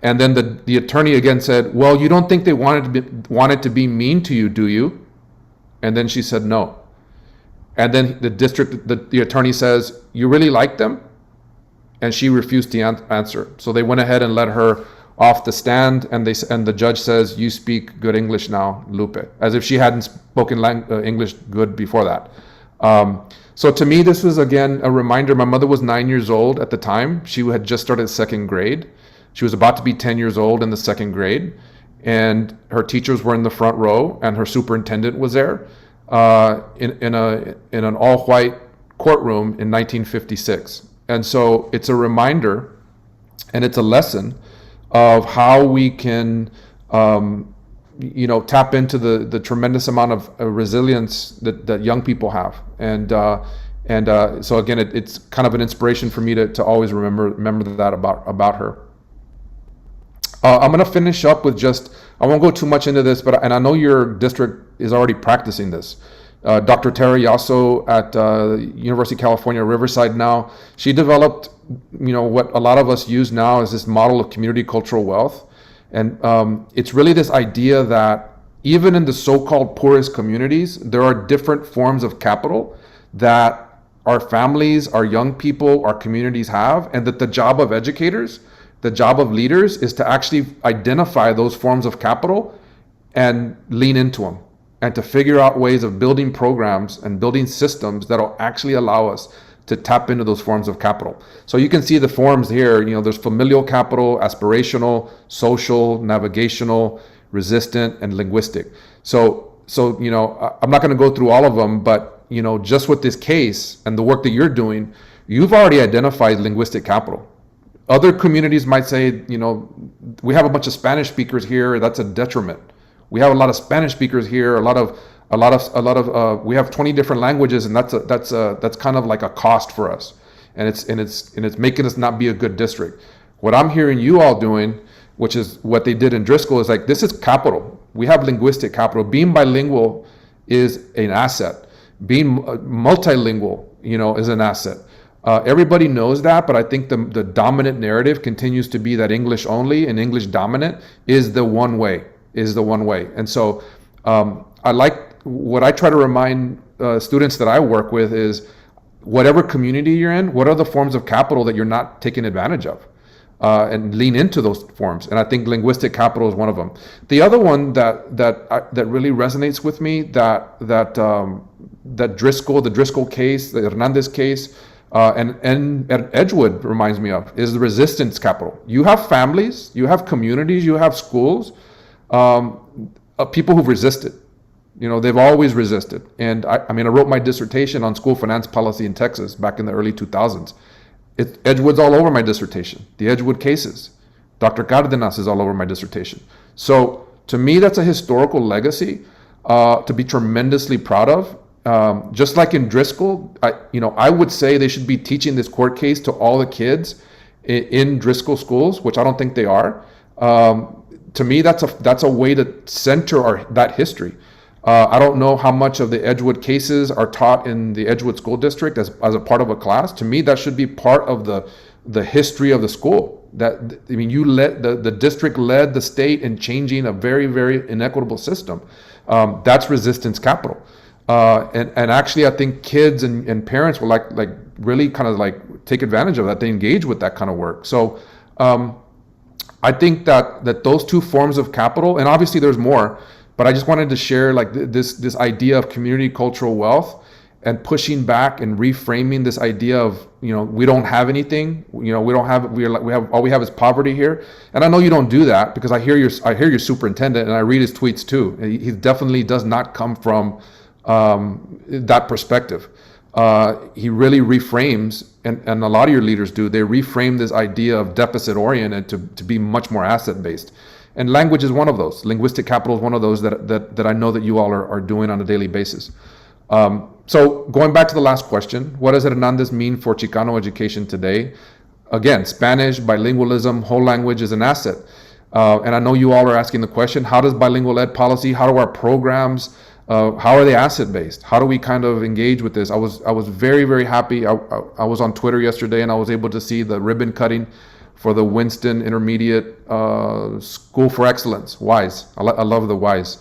And then the attorney again said, well, you don't think they wanted to be mean to you, do you? And then she said, no. And then the attorney says, you really like them? And she refused to answer. So they went ahead and let her off the stand, and the judge says, you speak good English now, Lupe, as if she hadn't spoken English good before that. So to me, this was, again, a reminder. My mother was 9 years old at the time. She had just started second grade. She was about to be 10 years old in the second grade, and her teachers were in the front row, and her superintendent was there in an all-white courtroom in 1956. And so it's a reminder, and it's a lesson of how we can tap into the tremendous amount of resilience that young people have. And so again, it's kind of an inspiration for me to always remember that about her. I'm going to finish up with I won't go too much into this, and I know your district is already practicing this. Dr. Tara Yasso at University of California, Riverside now, she developed, what a lot of us use now is this model of community cultural wealth. And it's really this idea that even in the so-called poorest communities, there are different forms of capital that our families, our young people, our communities have, and that the job of educators, the job of leaders, is to actually identify those forms of capital and lean into them, and to figure out ways of building programs and building systems that will actually allow us to tap into those forms of capital. So you can see the forms here. There's familial capital, aspirational, social, navigational, resistant, and linguistic. So I'm not going to go through all of them, but just with this case and the work that you're doing, you've already identified linguistic capital. Other communities might say, we have a bunch of Spanish speakers here. That's a detriment. We have a lot of Spanish speakers here. We have 20 different languages, and that's kind of like a cost for us, and it's making us not be a good district. What I'm hearing you all doing, which is what they did in Driscoll, is like, this is capital. We have linguistic capital. Being bilingual is an asset. Being multilingual, is an asset. Everybody knows that, but I think the dominant narrative continues to be that English only and English dominant is the one way. And so what I try to remind students that I work with is, whatever community you're in, what are the forms of capital that you're not taking advantage of? And lean into those forms. And I think linguistic capital is one of them. The other one that really resonates with me, that the Driscoll case, the Hernandez case, and Edgewood reminds me of, is the resistance capital. You have families, you have communities, you have schools, people who've resisted. They've always resisted. And I wrote my dissertation on school finance policy in Texas back in the early 2000s. Edgewood's all over my dissertation. The Edgewood cases. Dr. Cardenas is all over my dissertation. So to me, that's a historical legacy to be tremendously proud of. Just like in Driscoll, I would say they should be teaching this court case to all the kids in Driscoll schools, which I don't think they are. To me, that's a way to center that history. I don't know how much of the Edgewood cases are taught in the Edgewood School District as a part of a class. To me, that should be part of the history of the school. The district led the state in changing a very, very inequitable system. That's resistance capital. And actually, I think kids and parents will like really kind of like take advantage of that. They engage with that kind of work. So I think that those two forms of capital, and obviously there's more, but I just wanted to share like this idea of community cultural wealth and pushing back and reframing this idea of, we don't have anything, we don't have, all we have is poverty here. And I know you don't do that, because I hear your superintendent and I read his tweets too. He definitely does not come from that perspective. He really reframes, and a lot of your leaders do, they reframe this idea of deficit oriented to be much more asset based. And language is one of those. Linguistic capital is one of those that I know that you all are doing on a daily basis. So going back to the last question, what does Hernandez mean for Chicano education today? Again, Spanish, bilingualism, whole language is an asset. And I know you all are asking the question, how does bilingual ed policy, how do our programs, how are they asset based? How do we kind of engage with this? I was very, very happy. I was on Twitter yesterday and I was able to see the ribbon cutting for the Winston Intermediate School for Excellence, WISE. I love the WISE.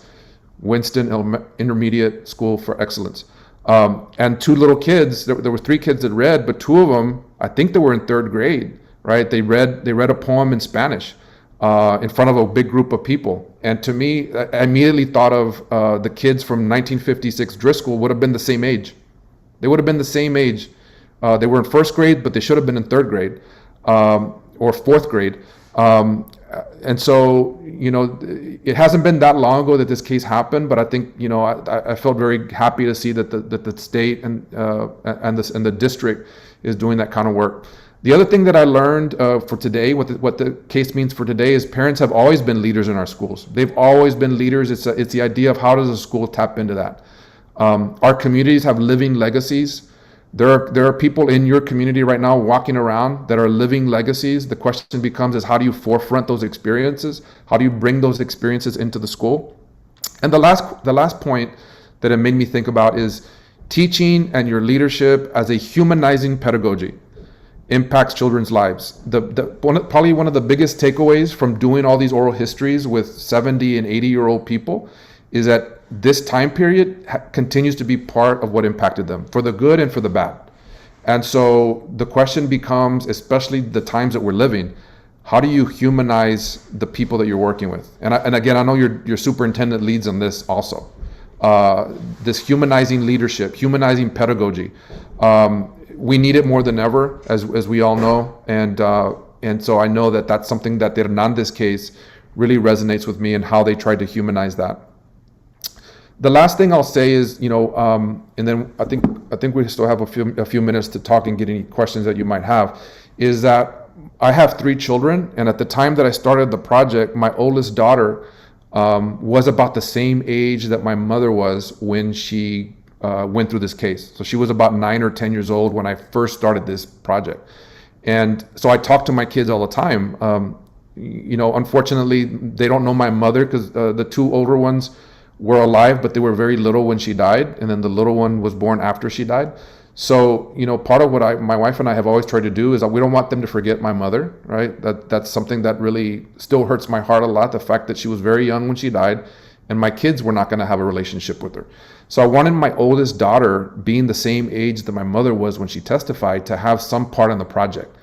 Winston Intermediate School for Excellence. And two little kids, there were 3 kids that read, but 2 of them, I think they were in 3rd grade, right? They read a poem in Spanish in front of a big group of people. And to me, I immediately thought of the kids from 1956 Driscoll would have been the same age. They would have been the same age. They were in 1st grade, but they should have been in 3rd grade or 4th grade. And so, it hasn't been that long ago that this case happened, but I think, I felt very happy to see that the state and the district is doing that kind of work. The other thing that I learned for today, what the case means for today, is parents have always been leaders in our schools. They've always been leaders. It's the idea of how does a school tap into that. Our communities have living legacies. There are people in your community right now walking around that are living legacies. The question becomes is how do you forefront those experiences? How do you bring those experiences into the school? And the last point that it made me think about is teaching and your leadership as a humanizing pedagogy impacts children's lives. Probably one of the biggest takeaways from doing all these oral histories with 70 and 80-year-old people is that this time period continues to be part of what impacted them, for the good and for the bad. And so the question becomes, especially the times that we're living, how do you humanize the people that you're working with? And again, I know your superintendent leads on this also. This humanizing leadership, humanizing pedagogy. We need it more than ever, as we all know. And so I know that that's something that the Hernandez case really resonates with me and how they tried to humanize that. The last thing I'll say is, and then I think we still have a few minutes to talk and get any questions that you might have, is that I have 3 children, and at the time that I started the project, my oldest daughter was about the same age that my mother was when she went through this case. So she was about 9 or 10 years old when I first started this project. And so I talk to my kids all the time. Unfortunately, they don't know my mother because the 2 older ones were alive, but they were very little when she died, and then the little one was born after she died. So, part of what my wife and I have always tried to do is that we don't want them to forget my mother, right? That's something that really still hurts my heart a lot, the fact that she was very young when she died, and my kids were not going to have a relationship with her. So I wanted my oldest daughter, being the same age that my mother was when she testified, to have some part in the project.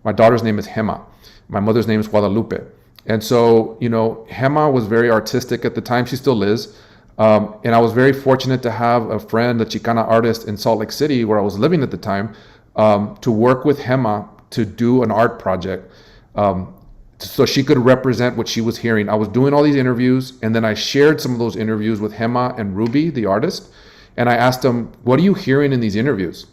My daughter's name is Gemma. My mother's name is Guadalupe. And so, Gemma was very artistic at the time. She still is. And I was very fortunate to have a friend, a Chicana artist in Salt Lake City, where I was living at the time, to work with Gemma to do an art project so she could represent what she was hearing. I was doing all these interviews, and then I shared some of those interviews with Gemma and Ruby, the artist. And I asked them, what are you hearing in these interviews?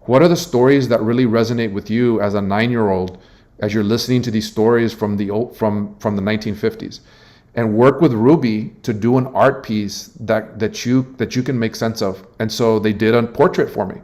What are the stories that really resonate with you as a 9-year-old as you're listening to these stories from the 1950s, and work with Ruby to do an art piece that you can make sense of. And so they did a portrait for me.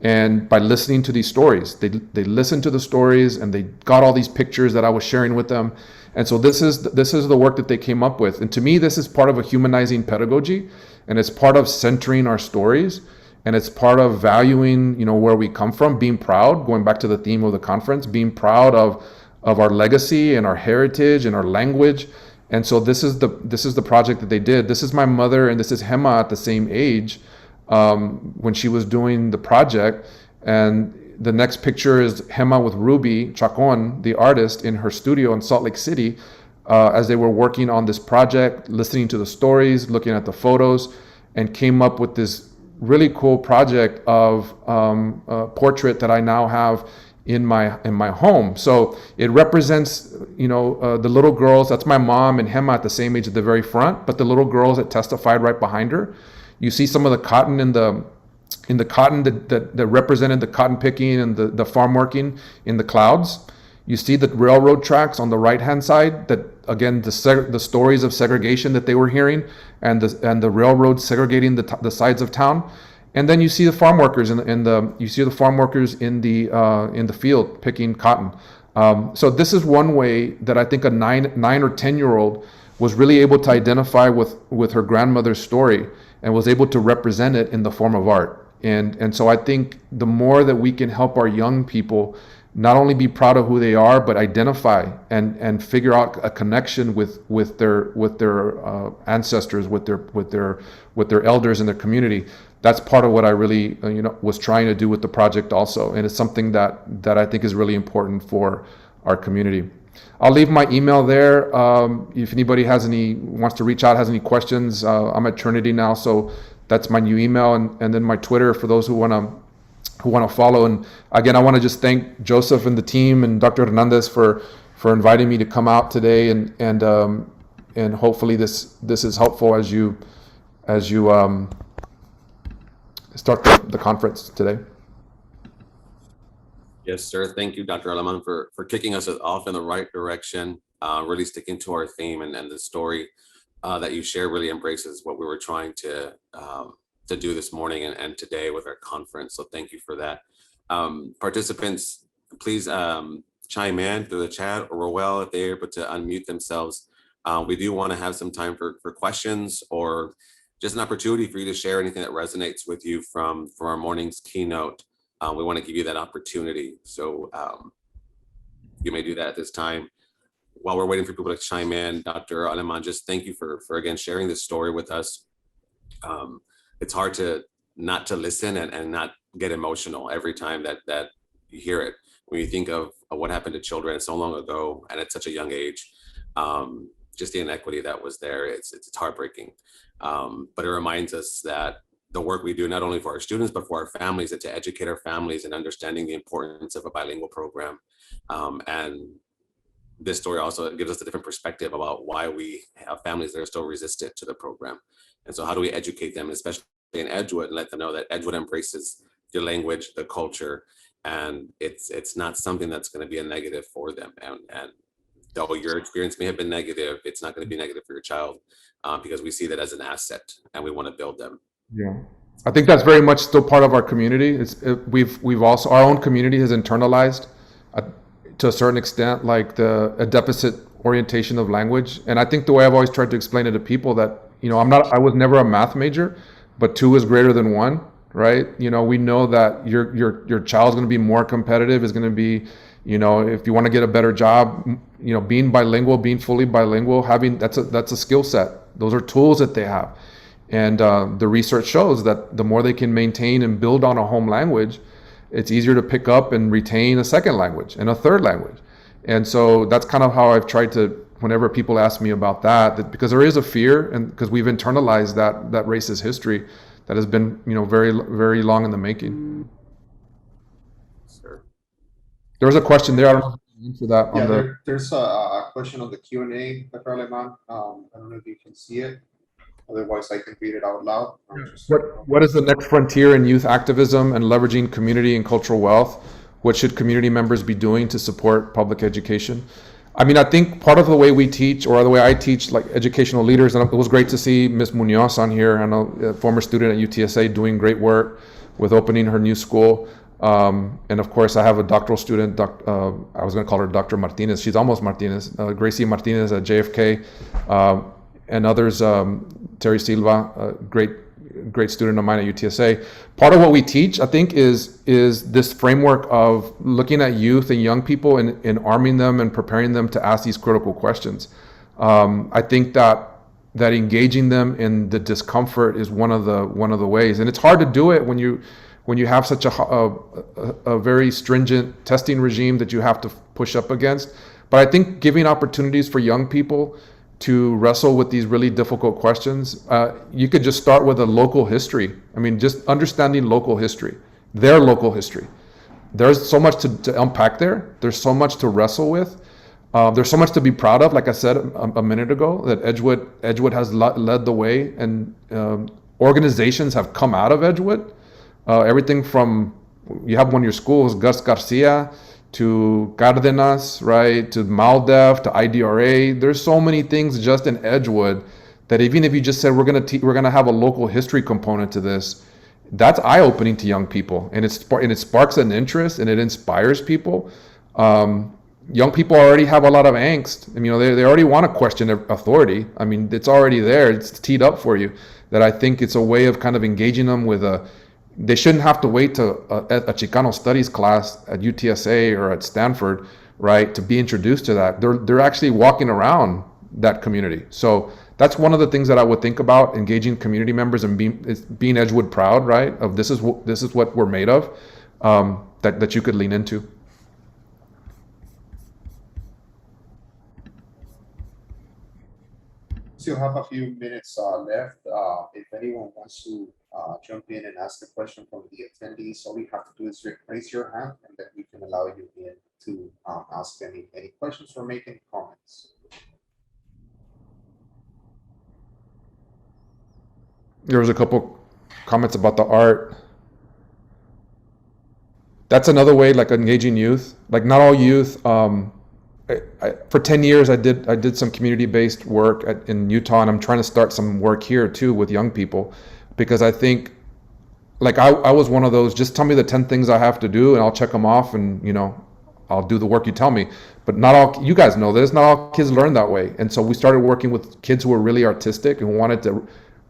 And by listening to these stories, they listened to the stories and they got all these pictures that I was sharing with them. And so this is the work that they came up with. And to me, this is part of a humanizing pedagogy, and it's part of centering our stories. And it's part of valuing, where we come from, being proud, going back to the theme of the conference, being proud of our legacy and our heritage and our language. And so this is the project that they did. This is my mother and this is Gemma at the same age when she was doing the project. And the next picture is Gemma with Ruby Chacon, the artist, in her studio in Salt Lake City as they were working on this project, listening to the stories, looking at the photos, and came up with this really cool project of a portrait that I now have in my home. So it represents, the little girls. That's my mom and Hema at the same age at the very front, but the little girls that testified right behind her. You see some of the cotton in the cotton that represented the cotton picking and the farm working in the clouds. You see the railroad tracks on the right-hand side, that again, the stories of segregation that they were hearing, and the railroad segregating the sides of town. And then you see the farm workers in the field picking cotton. So this is one way that I think a 9 or 10-year-old was really able to identify with her grandmother's story and was able to represent it in the form of art. And so I think the more that we can help our young people not only be proud of who they are, but identify and figure out a connection with their ancestors, with their elders in their community. That's part of what I really was trying to do with the project also, and it's something that I think is really important for our community. I'll leave my email there. If anybody wants to reach out, has any questions, I'm at Trinity now, so that's my new email, and then my Twitter for those who want to follow. And again, I want to just thank Joseph and the team and Dr. Hernandez for inviting me to come out today, and hopefully this is helpful as you start the conference today. Yes, sir. Thank you, Dr. Aleman, for kicking us off in the right direction, really sticking to our theme, and the story that you share really embraces what we were trying to do this morning and today with our conference. So thank you for that. Participants, please chime in through the chat, or Roel, if they're able to unmute themselves. We do want to have some time for questions, or just an opportunity for you to share anything that resonates with you from our morning's keynote. We want to give you that opportunity. So you may do that at this time. While we're waiting for people to chime in, Dr. Aleman, just thank you for again, sharing this story with us. It's hard not to listen and not get emotional every time that you hear it. When you think of what happened to children so long ago and at such a young age, just the inequity that was there, it's heartbreaking. But it reminds us that the work we do, not only for our students, but for our families, and to educate our families in understanding the importance of a bilingual program. And this story also gives us a different perspective about why we have families that are still resistant to the program. And so how do we educate them, especially in Edgewood, and let them know that Edgewood embraces the language, the culture, and it's not something that's going to be a negative for them. And though your experience may have been negative, it's not going to be negative for your child, because we see that as an asset and we want to build them. Yeah, I think that's very much still part of our community. We've also, our own community has internalized to a certain extent, like a deficit orientation of language. And I think the way I've always tried to explain it to people that, I was never a math major, but 2 is greater than 1, right? We know that your child's going to be more competitive, is going to be, if you want to get a better job, being bilingual, being fully bilingual, that's a skill set. Those are tools that they have. And the research shows that the more they can maintain and build on a home language, it's easier to pick up and retain a second language and a third language. And so that's kind of how I've tried to, whenever people ask me about that because there is a fear, and because we've internalized that racist history that has been, very, very long in the making. Sure. There was a question there. I don't know if you can answer that. Yeah, there's a question on the Q&A, Dr. Aleman. I don't know if you can see it. Otherwise, I can read it out loud. What is the next frontier in youth activism and leveraging community and cultural wealth? What should community members be doing to support public education? I mean, I think part of the way we teach, or the way I teach, like educational leaders, and it was great to see Ms. Munoz on here, I know, a former student at UTSA, doing great work with opening her new school. And of course, I have a doctoral student, I was going to call her Dr. Martinez. She's almost Martinez, Gracie Martinez at JFK. And others, Terry Silva, a great student of mine at UTSA. Part of what we teach, I think, is this framework of looking at youth and young people and arming them and preparing them to ask these critical questions. I think that engaging them in the discomfort is one of the ways, and it's hard to do it when you have such a very stringent testing regime that you have to push up against. But I think giving opportunities for young people to wrestle with these really difficult questions, you could just start with a local history. I mean, just understanding local history, their local history. There's so much to unpack there. There's so much to wrestle with. There's so much to be proud of. Like I said a minute ago, that Edgewood has led the way, and organizations have come out of Edgewood. Everything from, you have one of your schools, Gus Garcia, to Cardenas, right, to MALDEF, to IDRA. There's so many things just in Edgewood that even if you just said we're gonna have a local history component to this, that's eye-opening to young people, and it sparks an interest and it inspires people. Young people already have a lot of angst. I mean, they already want to question authority. I mean, it's already there. It's teed up for you. That I think it's a way of kind of engaging them with they shouldn't have to wait to a Chicano studies class at UTSA or at Stanford, right, to be introduced to that. They're actually walking around that community. So that's one of the things that I would think about, engaging community members and being Edgewood proud, right, of this is what we're made of, that you could lean into. Still have a few minutes left. If anyone wants to jump in and ask a question from the attendees, all you have to do is raise your hand, and then we can allow you in to ask any questions or make any comments. There was a couple comments about the art. That's another way, like engaging youth. Like not all youth. For 10 years, I did some community-based work in Utah, and I'm trying to start some work here too with young people, because I think, like I was one of those, just tell me the 10 things I have to do and I'll check them off, and I'll do the work you tell me. But not all, you guys know this, not all kids learn that way. And so we started working with kids who were really artistic and wanted to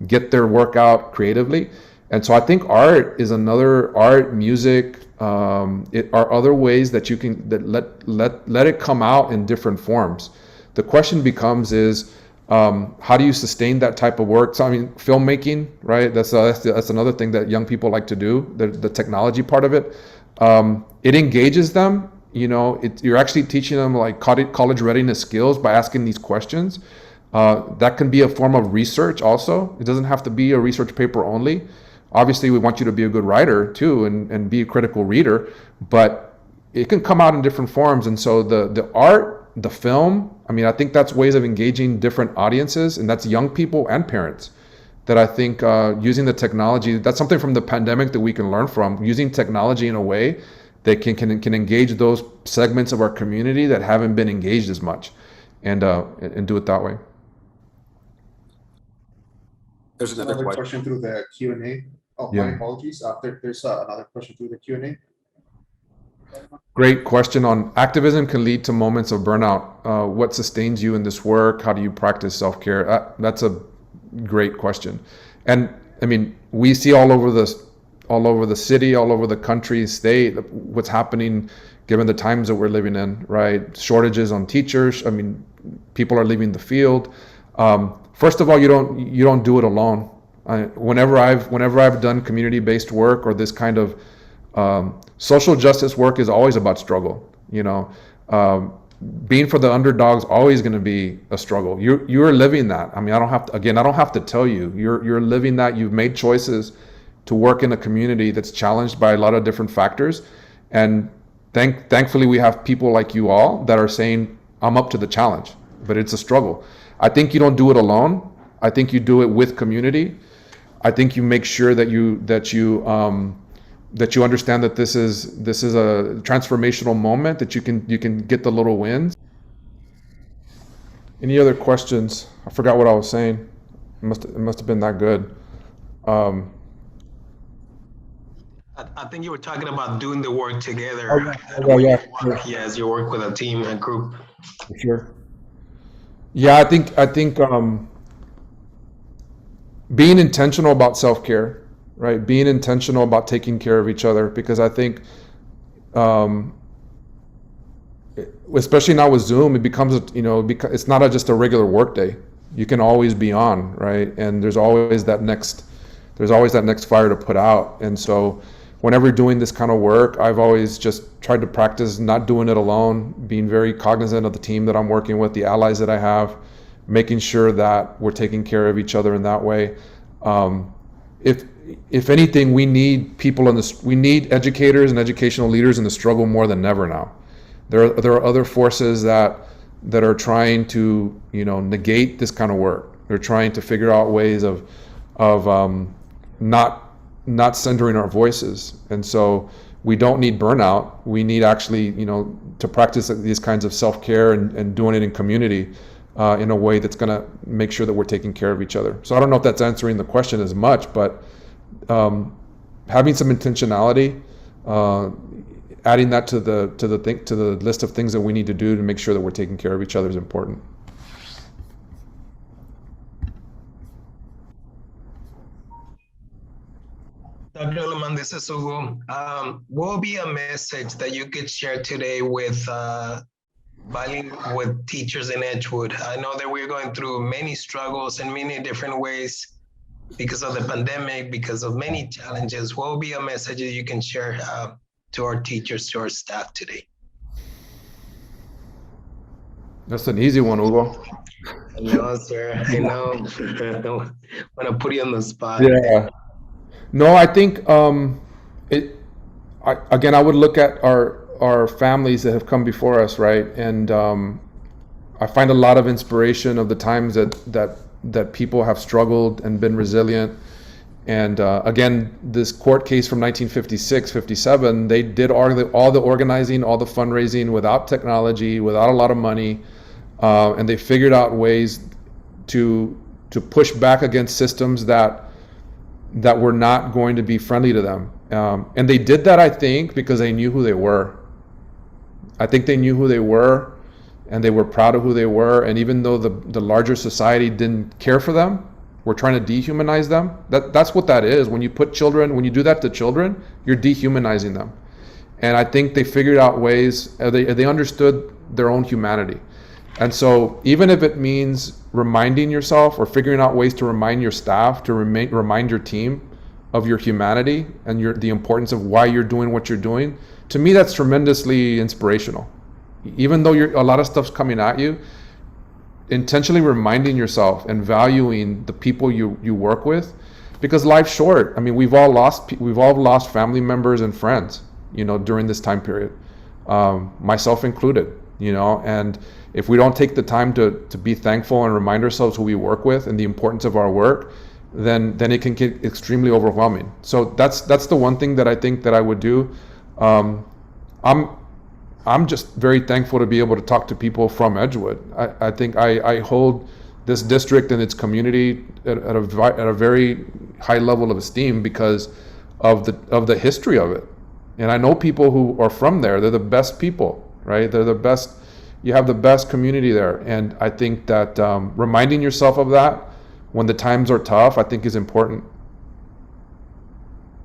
get their work out creatively. And so I think art, music, are other ways that you can let it come out in different forms. The question becomes is, how do you sustain that type of work? So I mean, filmmaking, right? That's another thing that young people like to do. The technology part of it, it engages them. You're actually teaching them like college readiness skills by asking these questions. That can be a form of research also. It doesn't have to be a research paper only. Obviously, we want you to be a good writer too, and be a critical reader, but it can come out in different forms. And so the art, the film, I mean, I think that's ways of engaging different audiences, and that's young people and parents, that I think using the technology, that's something from the pandemic that we can learn from, using technology in a way that can engage those segments of our community that haven't been engaged as much, and do it that way. There's another question through the Q&A. Oh, yeah. My apologies. There's another question through the Q&A. Great question on activism can lead to moments of burnout. What sustains you in this work? How do you practice self-care? That's a great question. And I mean, we see all over the city, all over the country, state, what's happening given the times that we're living in, right? Shortages on teachers. I mean, people are leaving the field. First of all, you don't do it alone. Whenever I've done community-based work or this kind of social justice work is always about struggle. Being for the underdog's always going to be a struggle. You're living that. I mean, I don't have to tell you. You're living that. You've made choices to work in a community that's challenged by a lot of different factors, and thankfully we have people like you all that are saying, I'm up to the challenge. But it's a struggle. I think you don't do it alone. I think you do it with community. I think you make sure that you understand that this is a transformational moment, that you can get the little wins. Any other questions? I forgot what I was saying. It must have been that good. I think you were talking about doing the work together. Yeah. Yes, you work with a team, a group. For sure. Yeah, I think being intentional about self-care, right? Being intentional about taking care of each other, because I think, especially now with Zoom, it becomes, it's not just a regular work day. You can always be on, right? And there's always that next fire to put out. And so whenever you're doing this kind of work, I've always just tried to practice not doing it alone, being very cognizant of the team that I'm working with, the allies that I have, making sure that we're taking care of each other in that way. If anything, we need people we need educators and educational leaders in the struggle more than ever now. There are other forces that are trying to, negate this kind of work. They're trying to figure out ways of not centering our voices. And so we don't need burnout. We need actually, to practice these kinds of self-care and doing it in community in a way that's going to make sure that we're taking care of each other. So I don't know if that's answering the question as much, but having some intentionality, adding that to the list of things that we need to do to make sure that we're taking care of each other is important. Dr. Aleman, this is Hugo. What will be a message that you could share today with teachers in Edgewood? I know that we're going through many struggles in many different ways because of the pandemic, because of many challenges. What will be a message that you can share to our teachers, to our staff today? That's an easy one, Hugo. I know, sir. I know. I don't want to put you on the spot. Yeah. No, I think again, I would look at our families that have come before us, right? And I find a lot of inspiration of the times that people have struggled and been resilient. And again, this court case from 1956, 57, they did all the organizing, all the fundraising without technology, without a lot of money, and they figured out ways to push back against systems that were not going to be friendly to them. And they did that, I think, because they knew who they were. I think they knew who they were, and they were proud of who they were. And even though the larger society didn't care for them, we're trying to dehumanize them. That's what that is. When you do that to children, you're dehumanizing them. And I think they figured out ways, they understood their own humanity. And so even if it means reminding yourself or figuring out ways to remind your staff, to remind your team of your humanity and the importance of why you're doing what you're doing, to me that's tremendously inspirational. Even though a lot of stuff's coming at you, intentionally reminding yourself and valuing the people you work with, because life's short. I mean, we've all lost family members and friends, during this time period, myself included, and if we don't take the time to be thankful and remind ourselves who we work with and the importance of our work, then it can get extremely overwhelming. So that's the one thing that I think that I would do. I'm just very thankful to be able to talk to people from Edgewood. I think I hold this district and its community at a very high level of esteem because of the history of it. And I know people who are from there. They're the best people, right? They're the best. You have the best community there. And I think that reminding yourself of that when the times are tough, I think is important.